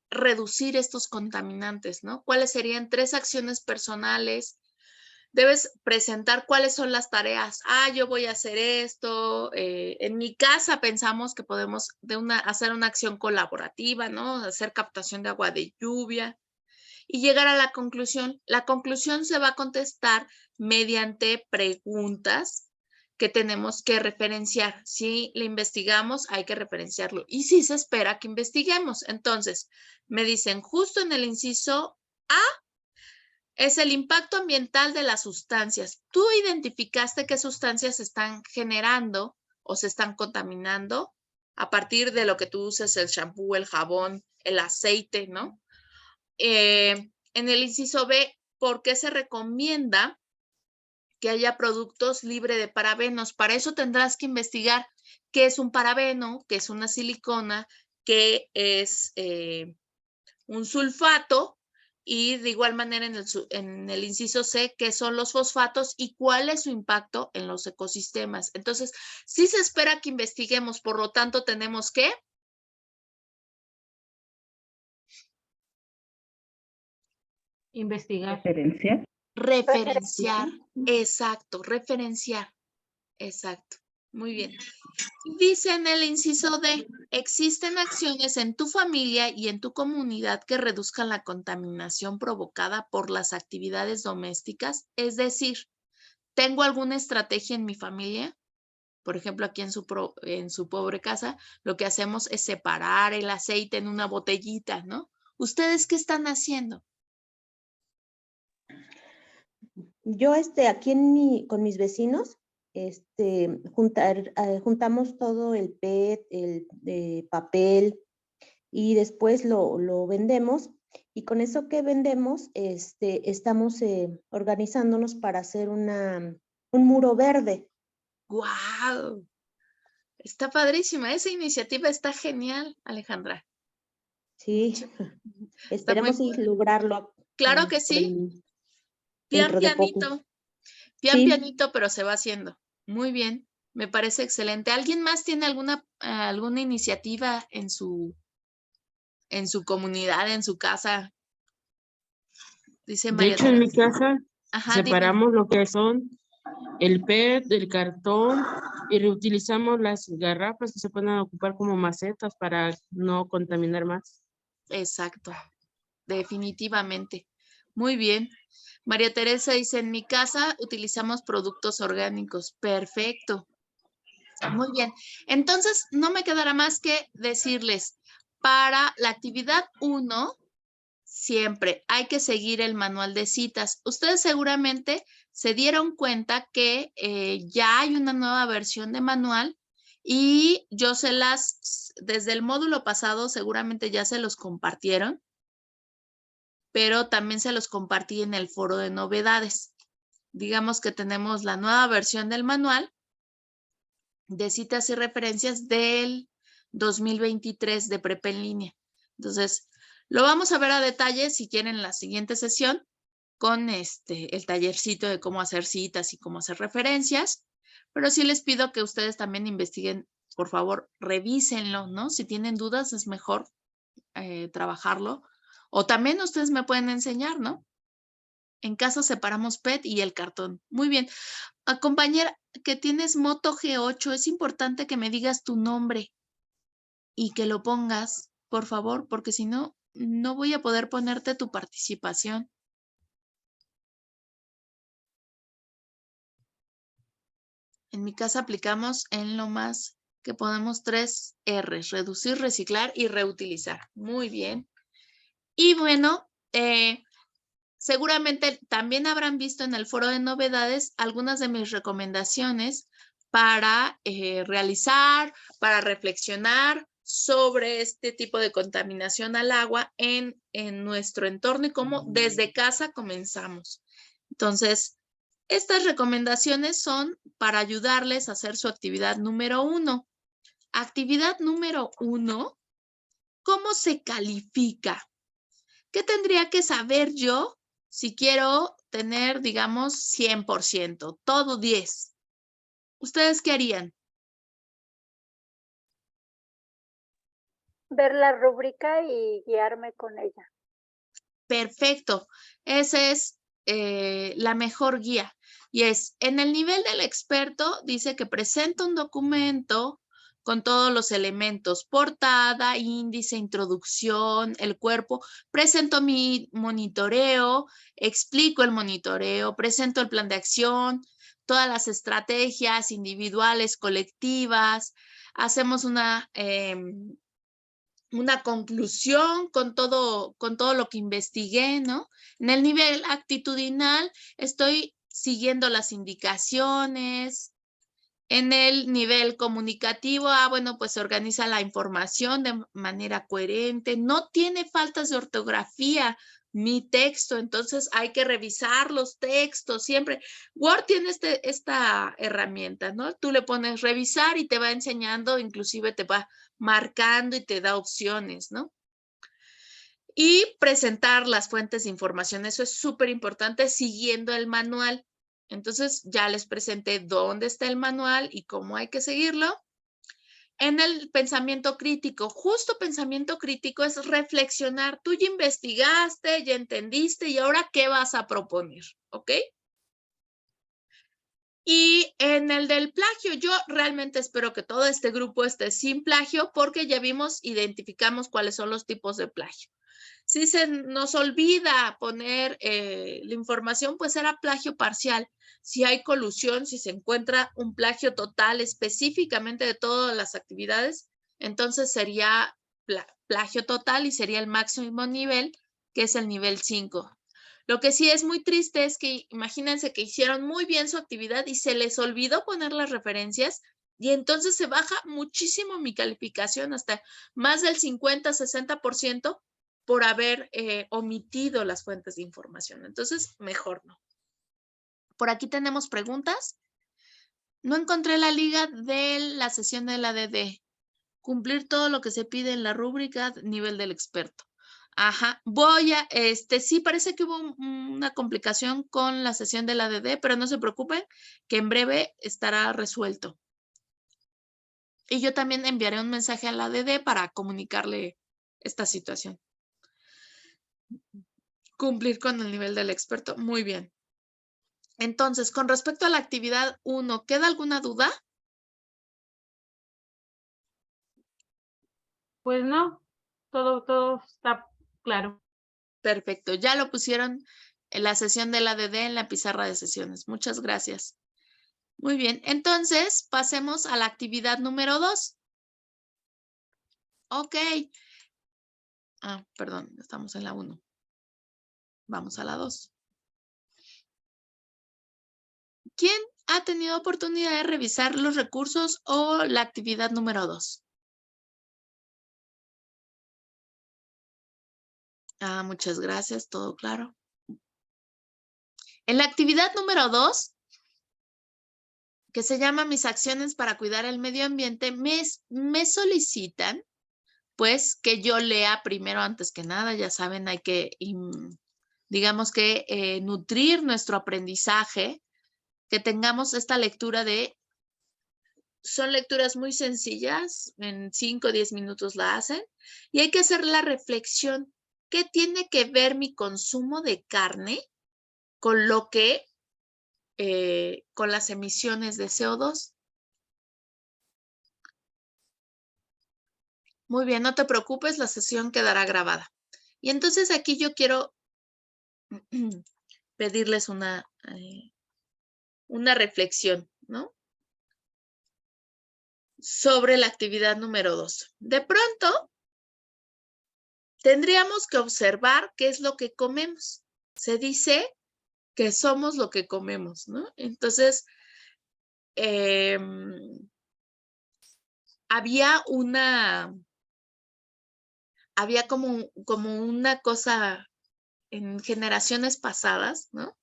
reducir estos contaminantes, ¿no? ¿Cuáles serían 3 acciones personales? Debes presentar cuáles son las tareas. Yo voy a hacer esto. En mi casa pensamos que podemos hacer una acción colaborativa, ¿no? Hacer captación de agua de lluvia. y llegar a la conclusión. La conclusión se va a contestar mediante preguntas que tenemos que referenciar. Si le investigamos, hay que referenciarlo. Y si se espera que investiguemos. Entonces, me dicen, justo en el inciso A, es el impacto ambiental de las sustancias. ¿Tú identificaste qué sustancias se están generando o se están contaminando a partir de lo que tú uses, el shampoo, el jabón, el aceite, ¿no? En el inciso B, ¿por qué se recomienda que haya productos libres de parabenos? Para eso tendrás que investigar qué es un parabeno, qué es una silicona, qué es un sulfato, y de igual manera en el inciso C, qué son los fosfatos y cuál es su impacto en los ecosistemas. Entonces, sí se espera que investiguemos, por lo tanto, tenemos que Investigar. Referenciar. referenciar. Exacto, referenciar. Exacto. Muy bien. Dice en el inciso D, existen acciones en tu familia y en tu comunidad que reduzcan la contaminación provocada por las actividades domésticas. Es decir, ¿tengo alguna estrategia en mi familia? Por ejemplo, aquí en su pobre casa, lo que hacemos es separar el aceite en una botellita, ¿no? ¿Ustedes qué están haciendo? Yo aquí con mis vecinos, juntamos todo el PET, el papel, y después lo vendemos, y con eso que vendemos, estamos organizándonos para hacer un muro verde. ¡Guau! Está padrísima. Esa iniciativa está genial, Alejandra. Sí, Está muy esperemos sí lograrlo. Claro que sí. Pian Dentro de poco. pianito. Sí. Pianito, pero se va haciendo. Muy bien. Me parece excelente. ¿Alguien más tiene alguna iniciativa en su comunidad, en su casa? Dice De María hecho, en mi Teresa. casa Ajá, dime. separamos lo que son el PET, el cartón, y reutilizamos las garrafas que se pueden ocupar como macetas para no contaminar más. Exacto. Definitivamente. Muy bien. María Teresa dice, en mi casa utilizamos productos orgánicos. Perfecto. Muy bien. Entonces, no me quedará más que decirles, para la actividad 1, siempre hay que seguir el manual de citas. Ustedes seguramente se dieron cuenta que ya hay una nueva versión de manual y yo desde el módulo pasado seguramente ya se los compartieron, pero también se los compartí en el foro de novedades. Digamos que tenemos la nueva versión del manual de citas y referencias del 2023 de prepa en línea. Entonces, lo vamos a ver a detalle si quieren en la siguiente sesión con el tallercito de cómo hacer citas y cómo hacer referencias, pero sí les pido que ustedes también investiguen, por favor, revísenlo, ¿no? Si tienen dudas es mejor trabajarlo, o también ustedes me pueden enseñar, ¿no? En casa separamos PET y el cartón. Muy bien. Compañera, que tienes Moto G8, es importante que me digas tu nombre y que lo pongas, por favor, porque si no, no voy a poder ponerte tu participación. En mi casa aplicamos en lo más que podemos 3 R's, reducir, reciclar y reutilizar. Muy bien. Y bueno, seguramente también habrán visto en el foro de novedades algunas de mis recomendaciones para realizar, para reflexionar sobre este tipo de contaminación al agua en nuestro entorno y cómo desde casa comenzamos. Entonces, estas recomendaciones son para ayudarles a hacer su actividad número 1. Actividad número 1, ¿cómo se califica? ¿Qué tendría que saber yo si quiero tener, digamos, 100%, todo 10? ¿Ustedes qué harían? Ver la rúbrica y guiarme con ella. Perfecto. Esa es la mejor guía. Y es, en el nivel del experto, dice que presenta un documento con todos los elementos, portada, índice, introducción, el cuerpo. Presento mi monitoreo, explico el monitoreo, presento el plan de acción, todas las estrategias individuales, colectivas. Hacemos una conclusión con todo lo que investigué, ¿no? En el nivel actitudinal estoy siguiendo las indicaciones. En el nivel comunicativo, bueno, pues se organiza la información de manera coherente. No tiene faltas de ortografía mi texto, entonces hay que revisar los textos siempre. Word tiene esta herramienta, ¿no? Tú le pones revisar y te va enseñando, inclusive te va marcando y te da opciones, ¿no? Y presentar las fuentes de información. Eso es súper importante siguiendo el manual. Entonces ya les presenté dónde está el manual y cómo hay que seguirlo. En el pensamiento crítico, justo pensamiento crítico es reflexionar. Tú ya investigaste, ya entendiste y ahora ¿qué vas a proponer? ¿Ok? Y en el del plagio, yo realmente espero que todo este grupo esté sin plagio porque ya identificamos cuáles son los tipos de plagio. Si se nos olvida poner la información, pues era plagio parcial. Si hay colusión, si se encuentra un plagio total específicamente de todas las actividades, entonces sería plagio total y sería el máximo nivel, que es el nivel 5. Lo que sí es muy triste es que imagínense que hicieron muy bien su actividad y se les olvidó poner las referencias y entonces se baja muchísimo mi calificación, hasta más del 50-60%. Por haber omitido las fuentes de información. Entonces, mejor no. Por aquí tenemos preguntas. No encontré la liga de la sesión de la ADD. Cumplir todo lo que se pide en la rúbrica nivel del experto. Ajá, sí parece que hubo una complicación con la sesión de la ADD, pero no se preocupen, que en breve estará resuelto. Y yo también enviaré un mensaje a la ADD para comunicarle esta situación. Cumplir con el nivel del experto. Muy bien. Entonces, con respecto a la actividad 1, ¿queda alguna duda? Pues no, todo está claro. Perfecto. Ya lo pusieron en la sesión de la ADD en la pizarra de sesiones. Muchas gracias. Muy bien. Entonces, pasemos a la actividad número 2. Ok. Perdón, estamos en la 1. Vamos a la 2. ¿Quién ha tenido oportunidad de revisar los recursos o la actividad número 2? Muchas gracias, todo claro. En la actividad número 2, que se llama Mis acciones para cuidar el medio ambiente, me solicitan, pues, que yo lea primero antes que nada. Ya saben, hay que, digamos que, nutrir nuestro aprendizaje, que tengamos esta lectura son lecturas muy sencillas, en 5 o 10 minutos la hacen, y hay que hacer la reflexión. ¿Qué tiene que ver mi consumo de carne con lo que, con las emisiones de CO2? Muy bien, no te preocupes, la sesión quedará grabada. Y entonces aquí yo quiero pedirles una reflexión, ¿no? Sobre la actividad número 2. De pronto, tendríamos que observar qué es lo que comemos. Se dice que somos lo que comemos, ¿no? Entonces, había como una cosa en generaciones pasadas, ¿no?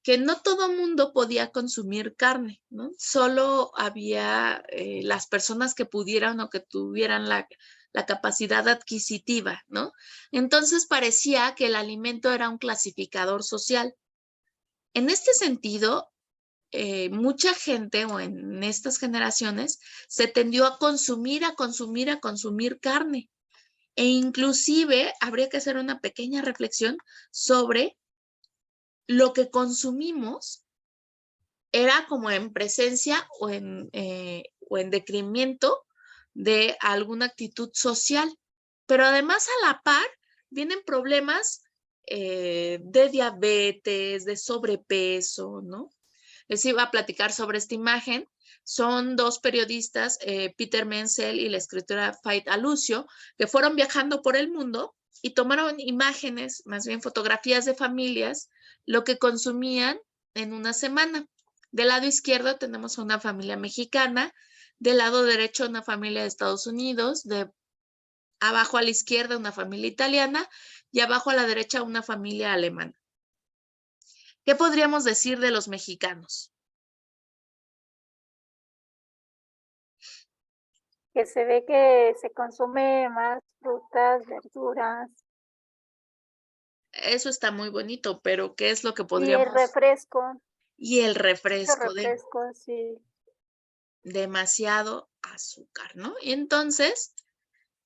Que no todo mundo podía consumir carne, ¿no? Solo había las personas que pudieran o que tuvieran la capacidad adquisitiva, ¿no? Entonces parecía que el alimento era un clasificador social. En este sentido, mucha gente o en estas generaciones se tendió a consumir carne. E inclusive habría que hacer una pequeña reflexión sobre lo que consumimos era como en presencia o en decremento de alguna actitud social. Pero además a la par vienen problemas de diabetes, de sobrepeso, ¿no? Les iba a platicar sobre esta imagen. Son dos periodistas, Peter Menzel y la escritora Fait Alucio, que fueron viajando por el mundo y tomaron imágenes, más bien fotografías de familias, lo que consumían en una semana. Del lado izquierdo tenemos a una familia mexicana, del lado derecho una familia de Estados Unidos, de abajo a la izquierda una familia italiana y abajo a la derecha una familia alemana. ¿Qué podríamos decir de los mexicanos? Que se ve que se consume más frutas, verduras. Eso está muy bonito, pero ¿qué es lo que Y podríamos? el refresco. Y el Mucho refresco, refresco, sí. demasiado azúcar, ¿no? Y entonces,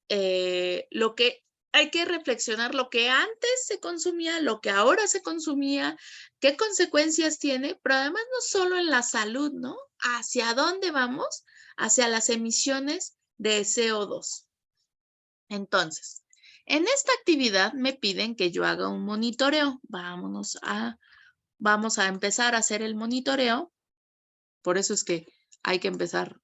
lo que hay que reflexionar, lo que antes se consumía, lo que ahora se consumía, qué consecuencias tiene, pero además no solo en la salud, ¿no? ¿Hacia dónde vamos? Hacia las emisiones de CO2. Entonces, en esta actividad me piden que yo haga un monitoreo. Vamos a empezar a hacer el monitoreo. Por eso es que hay que empezar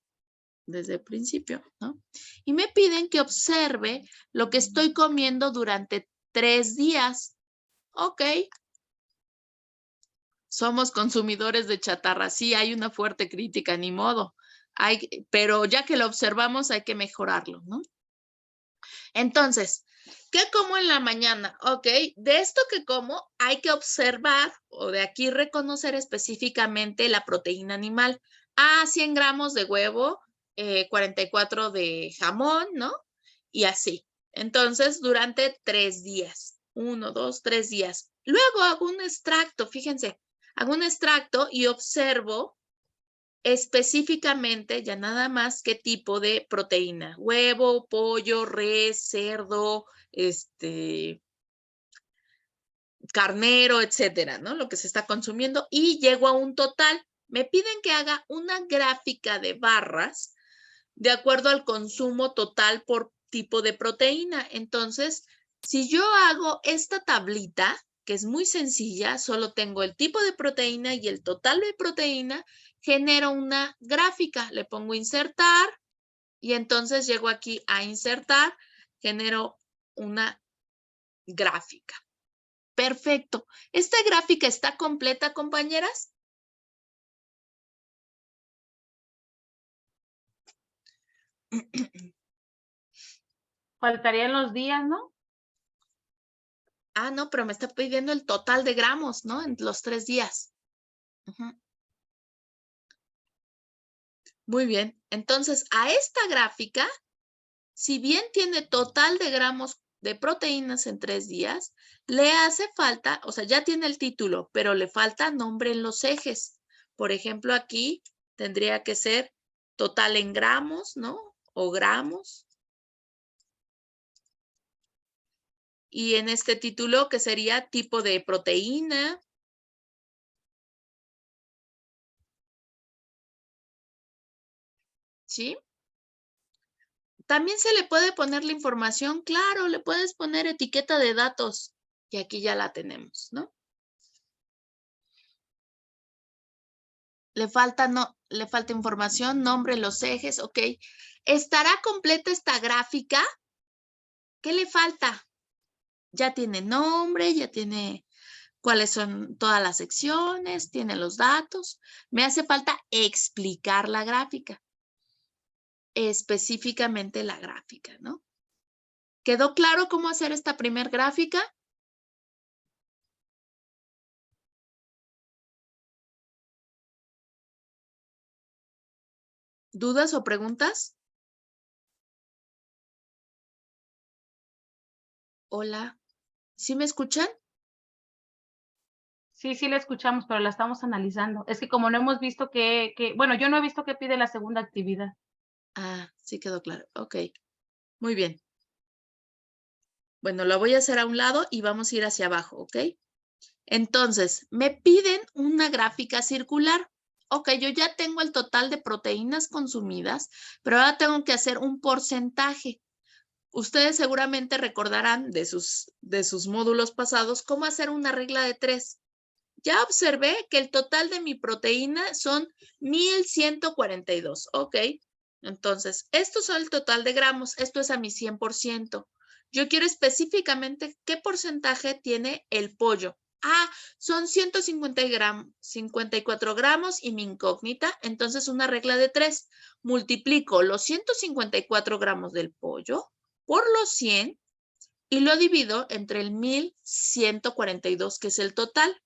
desde el principio, ¿no? Y me piden que observe lo que estoy comiendo durante 3 días. Ok. Somos consumidores de chatarra. Sí, hay una fuerte crítica, ni modo. Pero ya que lo observamos, hay que mejorarlo, ¿no? Entonces, ¿qué como en la mañana? Ok, de esto que como hay que observar o de aquí reconocer específicamente la proteína animal. 100 gramos de huevo, 44 de jamón, ¿no? Y así. Entonces, durante 3 días. 1, 2, 3 días. Luego hago un extracto, fíjense, hago un extracto y observo específicamente ya nada más qué tipo de proteína, huevo, pollo, res, cerdo, carnero, etcétera, ¿no? Lo que se está consumiendo y llego a un total. Me piden que haga una gráfica de barras de acuerdo al consumo total por tipo de proteína. Entonces, si yo hago esta tablita, que es muy sencilla, solo tengo el tipo de proteína y el total de proteína, genero una gráfica, le pongo insertar y entonces llego aquí a insertar, genero una gráfica. Perfecto. ¿Esta gráfica está completa, compañeras? Faltarían los días, ¿no? No, pero me está pidiendo el total de gramos, ¿no? En los 3 días. Muy bien. Entonces, a esta gráfica, si bien tiene total de gramos de proteínas en 3 días, le hace falta, o sea, ya tiene el título, pero le falta nombre en los ejes. Por ejemplo, aquí tendría que ser total en gramos, ¿no? O gramos. Y en este título, que sería tipo de proteína. ¿Sí? También se le puede poner la información, claro, le puedes poner etiqueta de datos. Y aquí ya la tenemos, ¿no? Le falta información, nombre, los ejes, ok. ¿Estará completa esta gráfica? ¿Qué le falta? Ya tiene nombre, ya tiene cuáles son todas las secciones, tiene los datos. Me hace falta explicar la gráfica. Específicamente la gráfica, ¿no? ¿Quedó claro cómo hacer esta primer gráfica? ¿Dudas o preguntas? Hola, ¿sí me escuchan? Sí, la escuchamos, pero la estamos analizando. Es que como no hemos visto bueno, yo no he visto que pide la segunda actividad. Sí quedó claro. Ok, muy bien. Bueno, lo voy a hacer a un lado y vamos a ir hacia abajo, ¿ok? Entonces, me piden una gráfica circular. ok, yo ya tengo el total de proteínas consumidas, pero ahora tengo que hacer un porcentaje. Ustedes seguramente recordarán de sus módulos pasados cómo hacer una regla de 3. Ya observé que el total de mi proteína son 1142, ok. Entonces, estos son el total de gramos, esto es a mi 100%. Yo quiero específicamente qué porcentaje tiene el pollo. Ah, son 154 gramos y mi incógnita, entonces una regla de 3. Multiplico los 154 gramos del pollo por los 100 y lo divido entre el 1142, que es el total.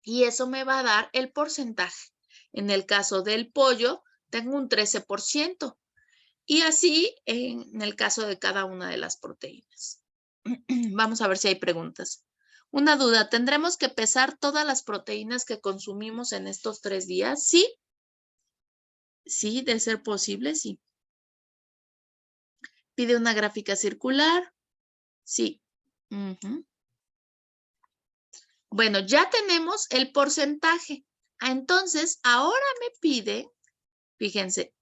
Y eso me va a dar el porcentaje. En el caso del pollo, tengo un 13%. Y así en el caso de cada una de las proteínas. Vamos a ver si hay preguntas. Una duda, ¿tendremos que pesar todas las proteínas que consumimos en estos 3 días? Sí. Sí, de ser posible, sí. ¿Pide una gráfica circular? Sí. Bueno, ya tenemos el porcentaje. Entonces, ahora me pide, fíjense,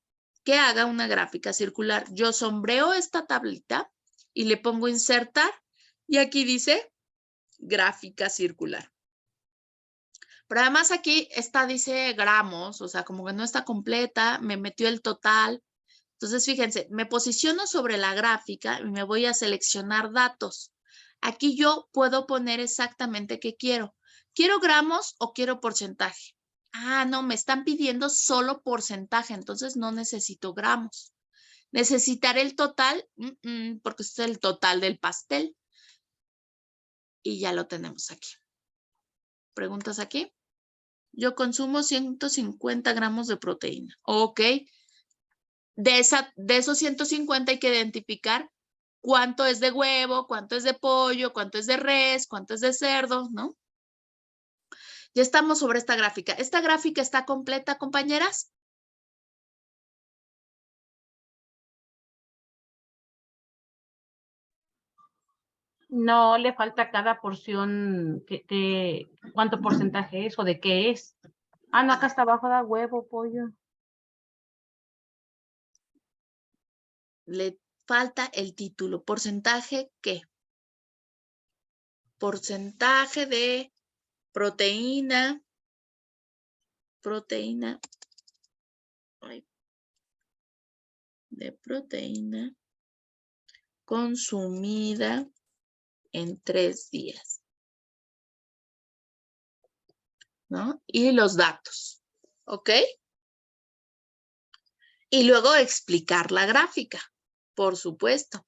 que haga una gráfica circular. Yo sombreo esta tablita y le pongo insertar. Y aquí dice gráfica circular. Pero además aquí dice gramos, o sea, como que no está completa, me metió el total. Entonces, fíjense, me posiciono sobre la gráfica y me voy a seleccionar datos. Aquí yo puedo poner exactamente qué quiero. ¿Quiero gramos o quiero porcentaje? Ah, no, me están pidiendo solo porcentaje, entonces no necesito gramos. Necesitaré el total, porque este es el total del pastel. Y ya lo tenemos aquí. ¿Preguntas aquí? Yo consumo 150 gramos de proteína. Ok. De esos 150 hay que identificar cuánto es de huevo, cuánto es de pollo, cuánto es de res, cuánto es de cerdo, ¿no? Ya estamos sobre esta gráfica. ¿Esta gráfica está completa, compañeras? No, le falta cada porción, ¿cuánto porcentaje es o de qué es? Ah, no, acá está abajo, da huevo, pollo. Le falta el título. ¿Porcentaje qué? Porcentaje de proteína. De proteína consumida en 3 días. ¿No? Y los datos. ¿Ok? Y luego explicar la gráfica, por supuesto.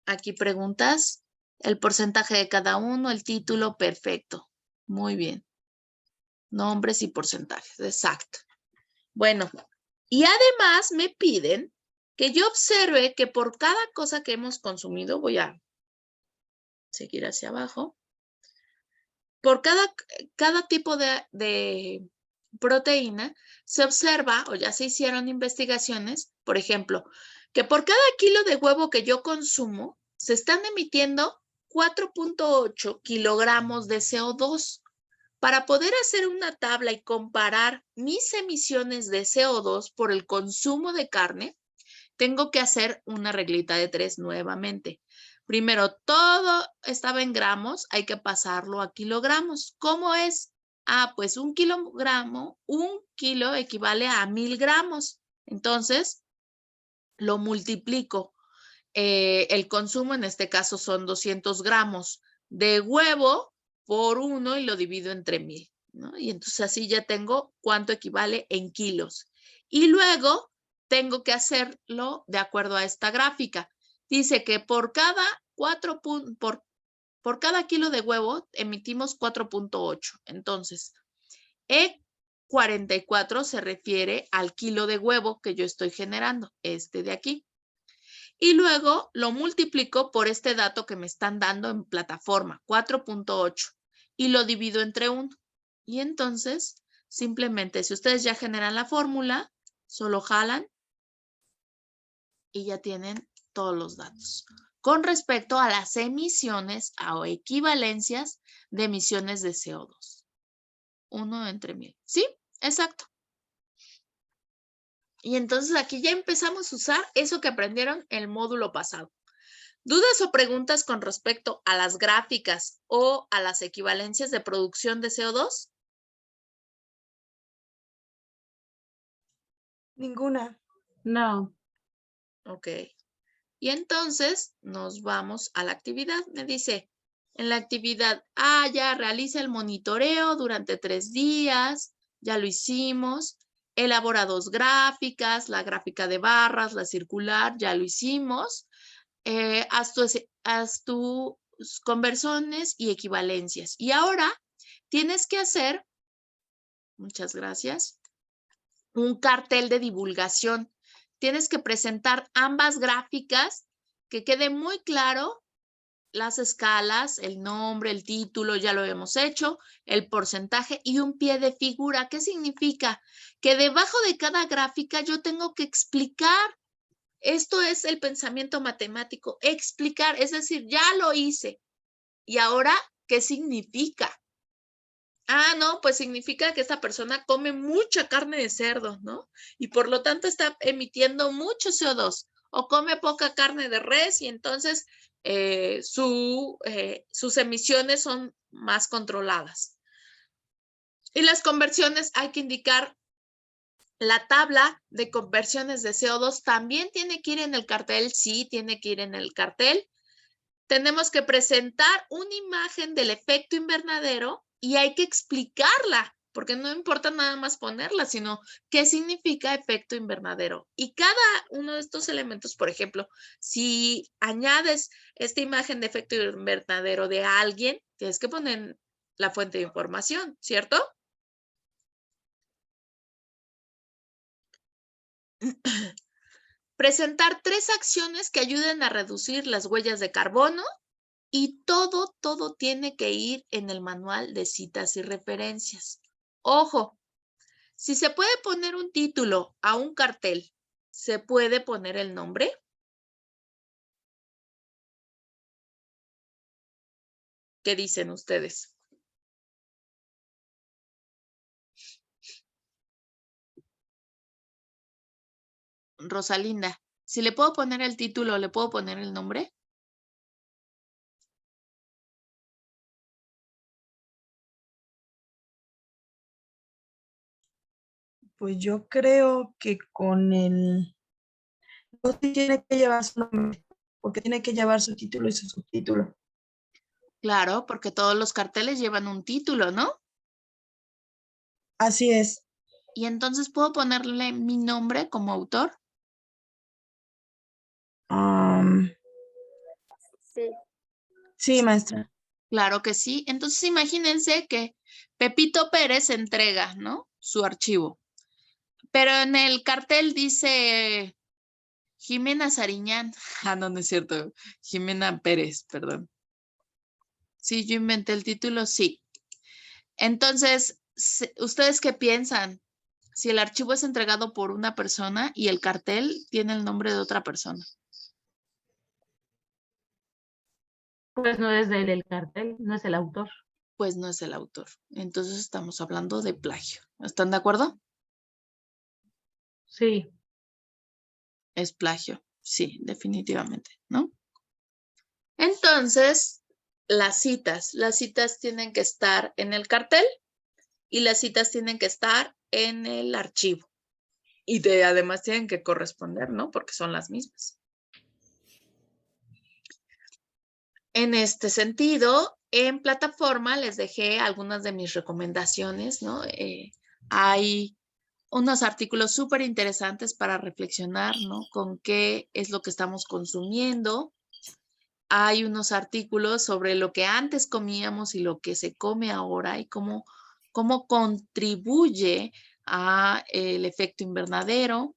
Aquí preguntas el porcentaje de cada uno, el título, perfecto. Muy bien. Nombres y porcentajes, exacto. Bueno, y además me piden que yo observe que por cada cosa que hemos consumido, voy a seguir hacia abajo, por cada tipo de proteína se observa, o ya se hicieron investigaciones, por ejemplo, que por cada kilo de huevo que yo consumo, se están emitiendo 4.8 kilogramos de CO2. Para poder hacer una tabla y comparar mis emisiones de CO2 por el consumo de carne, tengo que hacer una reglita de 3 nuevamente. Primero, todo estaba en gramos, hay que pasarlo a kilogramos. ¿Cómo es? Ah, pues un kilo equivale a 1000 gramos. Entonces, lo multiplico. El consumo en este caso son 200 gramos de huevo por 1 y lo divido entre 1000, ¿no? Y entonces así ya tengo cuánto equivale en kilos. Y luego tengo que hacerlo de acuerdo a esta gráfica. Dice que por cada kilo de huevo emitimos 4.8. Entonces, E44 se refiere al kilo de huevo que yo estoy generando, este de aquí. Y luego lo multiplico por este dato que me están dando en plataforma, 4.8, y lo divido entre 1. Y entonces, simplemente, si ustedes ya generan la fórmula, solo jalan y ya tienen todos los datos. Con respecto a las emisiones o equivalencias de emisiones de CO2. 1 entre 1000. ¿Sí? Exacto. Y entonces aquí ya empezamos a usar eso que aprendieron en el módulo pasado. ¿Dudas o preguntas con respecto a las gráficas o a las equivalencias de producción de CO2? Ninguna. No. Ok. Y entonces nos vamos a la actividad. Me dice, en la actividad A ya realiza el monitoreo durante 3 días. Ya lo hicimos. Elabora 2 gráficas, la gráfica de barras, la circular, ya lo hicimos. Haz tus conversiones y equivalencias. Y ahora tienes que hacer, muchas gracias, un cartel de divulgación. Tienes que presentar ambas gráficas, que quede muy claro las escalas, el nombre, el título, ya lo hemos hecho, el porcentaje y un pie de figura. ¿Qué significa? Que debajo de cada gráfica yo tengo que explicar. Esto es el pensamiento matemático, explicar, es decir, ya lo hice. ¿Y ahora qué significa? Ah, no, pues significa que esta persona come mucha carne de cerdo, ¿no? Y por lo tanto está emitiendo mucho CO2. O come poca carne de res y entonces sus emisiones son más controladas. Y las conversiones hay que indicar. La tabla de conversiones de CO2 también tiene que ir en el cartel. Sí, tiene que ir en el cartel. Tenemos que presentar una imagen del efecto invernadero y hay que explicarla, porque no importa nada más ponerla, sino qué significa efecto invernadero. Y cada uno de estos elementos, por ejemplo, si añades esta imagen de efecto invernadero de alguien, tienes que poner la fuente de información, ¿cierto? Presentar 3 acciones que ayuden a reducir las huellas de carbono y todo tiene que ir en el manual de citas y referencias. Ojo, si se puede poner un título a un cartel, ¿se puede poner el nombre? ¿Qué dicen ustedes? Rosalinda, si le puedo poner el título, ¿le puedo poner el nombre? Pues yo creo que con el... pues sí tiene que llevar su nombre, porque tiene que llevar su título y su subtítulo. Claro, porque todos los carteles llevan un título, ¿no? Así es. Y entonces, ¿puedo ponerle mi nombre como autor? Sí. Sí, maestra. Claro que sí. Entonces, imagínense que Pepito Pérez entrega, ¿no? Su archivo. Pero en el cartel dice Jimena Sariñán. Ah, no, no es cierto. Jimena Pérez, perdón. Sí, yo inventé el título, sí. Entonces, ¿ustedes qué piensan? Si el archivo es entregado por una persona y el cartel tiene el nombre de otra persona. Pues no es de él el cartel, no es el autor. Pues no es el autor. Entonces estamos hablando de plagio. ¿Están de acuerdo? Sí. Es plagio. Sí, definitivamente, ¿no? Entonces, las citas tienen que estar en el cartel y las citas tienen que estar en el archivo. Y además tienen que corresponder, ¿no? Porque son las mismas. En este sentido, en plataforma les dejé algunas de mis recomendaciones, ¿no? Hay unos artículos súper interesantes para reflexionar, ¿no? Con qué es lo que estamos consumiendo. Hay unos artículos sobre lo que antes comíamos y lo que se come ahora y cómo contribuye a el efecto invernadero.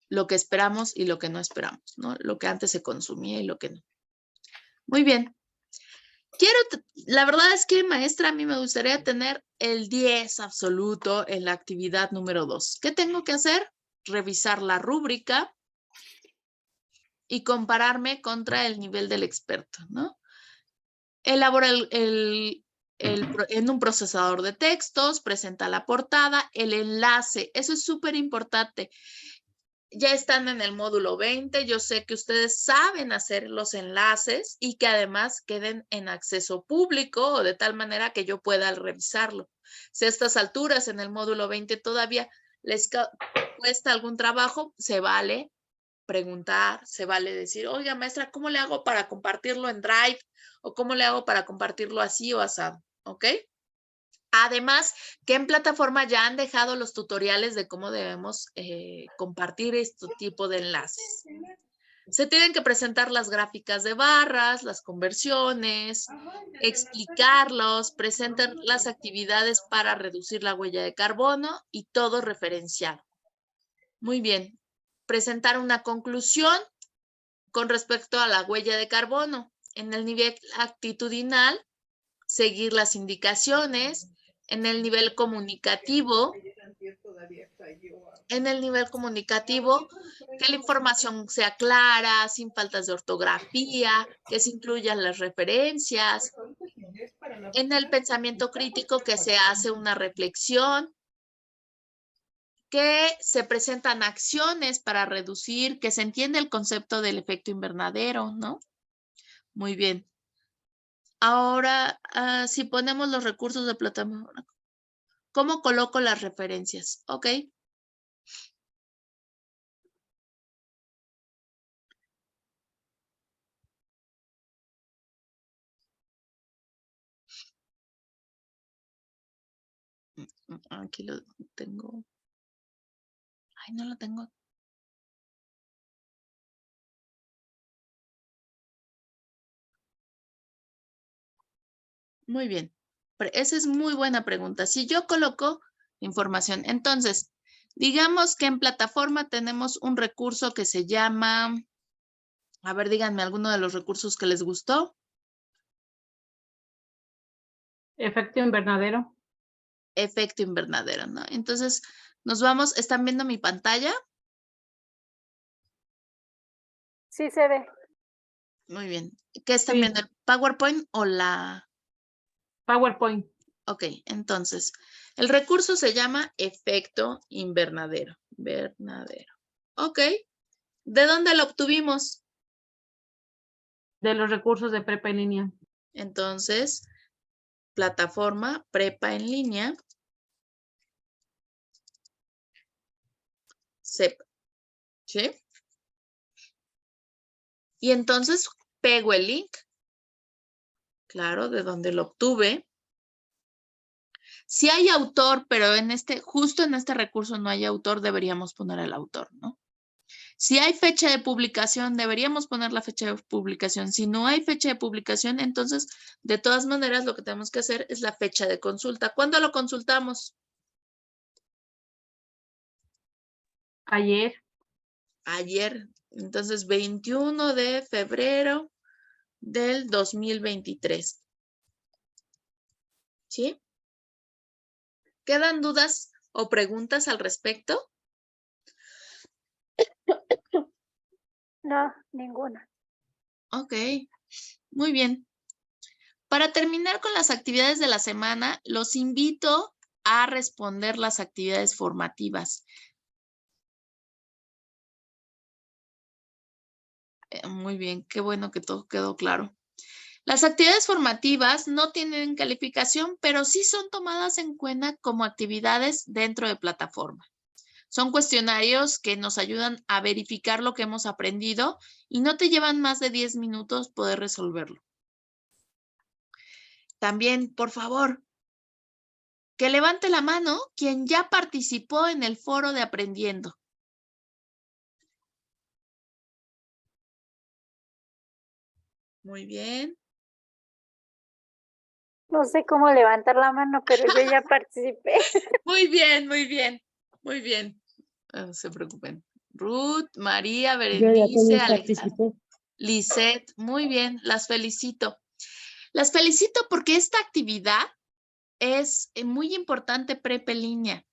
Lo que esperamos y lo que no esperamos, ¿no? Lo que antes se consumía y lo que no. Muy bien. La verdad es que, maestra, a mí me gustaría tener el 10 absoluto en la actividad número 2. ¿Qué tengo que hacer? Revisar la rúbrica y compararme contra el nivel del experto, ¿no? elabora en un procesador de textos, presenta la portada, el enlace, eso es súper importante. Ya están en el módulo 20, yo sé que ustedes saben hacer los enlaces y que además queden en acceso público o de tal manera que yo pueda revisarlo. Si a estas alturas en el módulo 20 todavía les cuesta algún trabajo, se vale preguntar, se vale decir, oiga maestra, ¿cómo le hago para compartirlo en Drive? ¿O cómo le hago para compartirlo así o asado? ¿Ok? Además, que en plataforma ya han dejado los tutoriales de cómo debemos compartir este tipo de enlaces. Se tienen que presentar las gráficas de barras, las conversiones, explicarlos, presentar las actividades para reducir la huella de carbono y todo referenciado. Muy bien. Presentar una conclusión con respecto a la huella de carbono. En el nivel actitudinal, seguir las indicaciones. En el nivel comunicativo, que la información sea clara, sin faltas de ortografía, que se incluyan las referencias. En el pensamiento crítico, que se hace una reflexión, que se presentan acciones para reducir, que se entiende el concepto del efecto invernadero, ¿no? Muy bien. Ahora, si ponemos los recursos de plataforma, ¿cómo coloco las referencias? Ok. Aquí lo tengo. Ay, no lo tengo. Muy bien. Esa es muy buena pregunta. Si yo coloco información, entonces, digamos que en plataforma tenemos un recurso que se llama, a ver, díganme alguno de los recursos que les gustó. Efecto invernadero. Efecto invernadero, ¿no? Entonces, nos vamos, ¿están viendo mi pantalla? Sí se ve. Muy bien. ¿Qué están Sí. viendo? ¿El PowerPoint o la...? PowerPoint. Ok, entonces, el recurso se llama efecto invernadero. Invernadero. Ok. ¿De dónde lo obtuvimos? De los recursos de prepa en línea. Entonces, plataforma prepa en línea. CEP. ¿Sí? Y entonces pego el link. Claro, de donde lo obtuve. Si hay autor, pero justo en este recurso no hay autor, deberíamos poner el autor, ¿no? Si hay fecha de publicación, deberíamos poner la fecha de publicación. Si no hay fecha de publicación, entonces, de todas maneras, lo que tenemos que hacer es la fecha de consulta. ¿Cuándo lo consultamos? Ayer. Ayer. Entonces, 21 de febrero del 2023. ¿Sí? ¿Quedan dudas o preguntas al respecto? No, ninguna. Ok, muy bien. Para terminar con las actividades de la semana, los invito a responder las actividades formativas. Muy bien, qué bueno que todo quedó claro. Las actividades formativas no tienen calificación, pero sí son tomadas en cuenta como actividades dentro de plataforma. Son cuestionarios que nos ayudan a verificar lo que hemos aprendido y no te llevan más de 10 minutos poder resolverlo. También, por favor, que levante la mano quien ya participó en el foro de Aprendiendo. Muy bien. No sé cómo levantar la mano, pero yo ya participé. Muy bien, muy bien, muy bien. No se preocupen. Ruth, María, Yo ya Berenice, también Alejandra, participé. Lisette, muy bien, las felicito. Las felicito porque esta actividad es muy importante prepa en línea.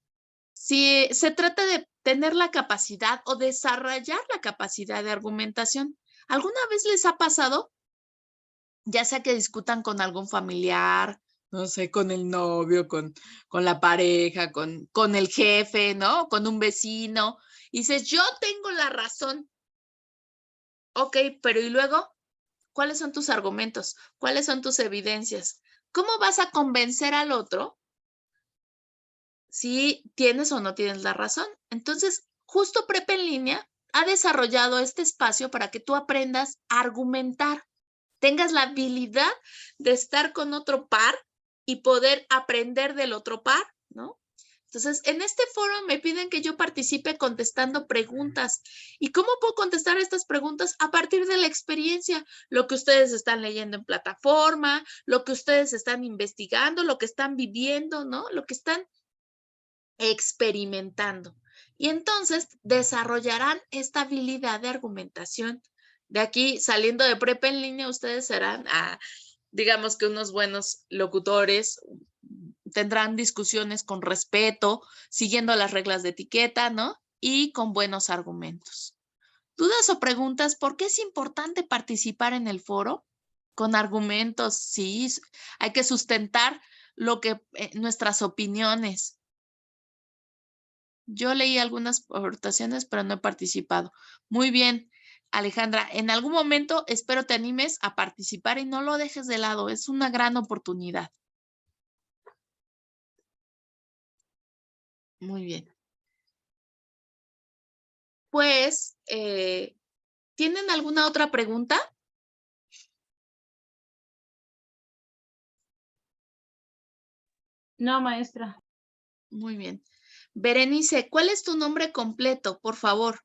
Si se trata de tener la capacidad o desarrollar la capacidad de argumentación. ¿Alguna vez les ha pasado ya sea que discutan con algún familiar, no sé, con el novio, con la pareja, con el jefe, ¿no? Con un vecino. Y dices, yo tengo la razón. Ok, pero ¿y luego? ¿Cuáles son tus argumentos? ¿Cuáles son tus evidencias? ¿Cómo vas a convencer al otro si tienes o no tienes la razón? Entonces, justo Prepa en línea ha desarrollado este espacio para que tú aprendas a argumentar, tengas la habilidad de estar con otro par y poder aprender del otro par, ¿no? Entonces, en este foro me piden que yo participe contestando preguntas. ¿Y cómo puedo contestar estas preguntas? A partir de la experiencia, lo que ustedes están leyendo en plataforma, lo que ustedes están investigando, lo que están viviendo, ¿no? Lo que están experimentando. Y entonces desarrollarán esta habilidad de argumentación. De aquí, saliendo de Prepa en línea, ustedes serán, digamos que unos buenos locutores, tendrán discusiones con respeto, siguiendo las reglas de etiqueta, ¿no? Y con buenos argumentos. ¿Dudas o preguntas? ¿Por qué es importante participar en el foro? Con argumentos, sí, hay que sustentar nuestras opiniones. Yo leí algunas aportaciones, pero no he participado. Muy bien, Alejandra, en algún momento espero te animes a participar y no lo dejes de lado, es una gran oportunidad. Muy bien. Pues, ¿tienen alguna otra pregunta? No, maestra. Muy bien. Berenice, ¿cuál es tu nombre completo, por favor?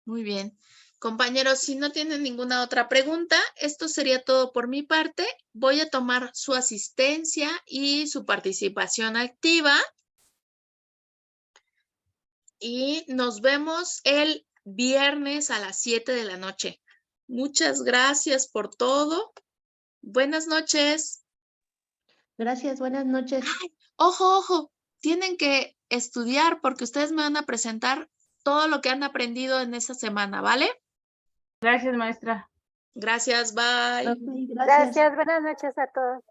Muy bien. Compañeros, si no tienen ninguna otra pregunta, esto sería todo por mi parte. Voy a tomar su asistencia y su participación activa. Y nos vemos el viernes a las 7 de la noche. Muchas gracias por todo. Buenas noches. Gracias, buenas noches. Ay, ojo, ojo. Tienen que estudiar porque ustedes me van a presentar todo lo que han aprendido en esta semana, ¿vale? Gracias, maestra. Gracias, bye. Ok, gracias. Gracias, buenas noches a todos.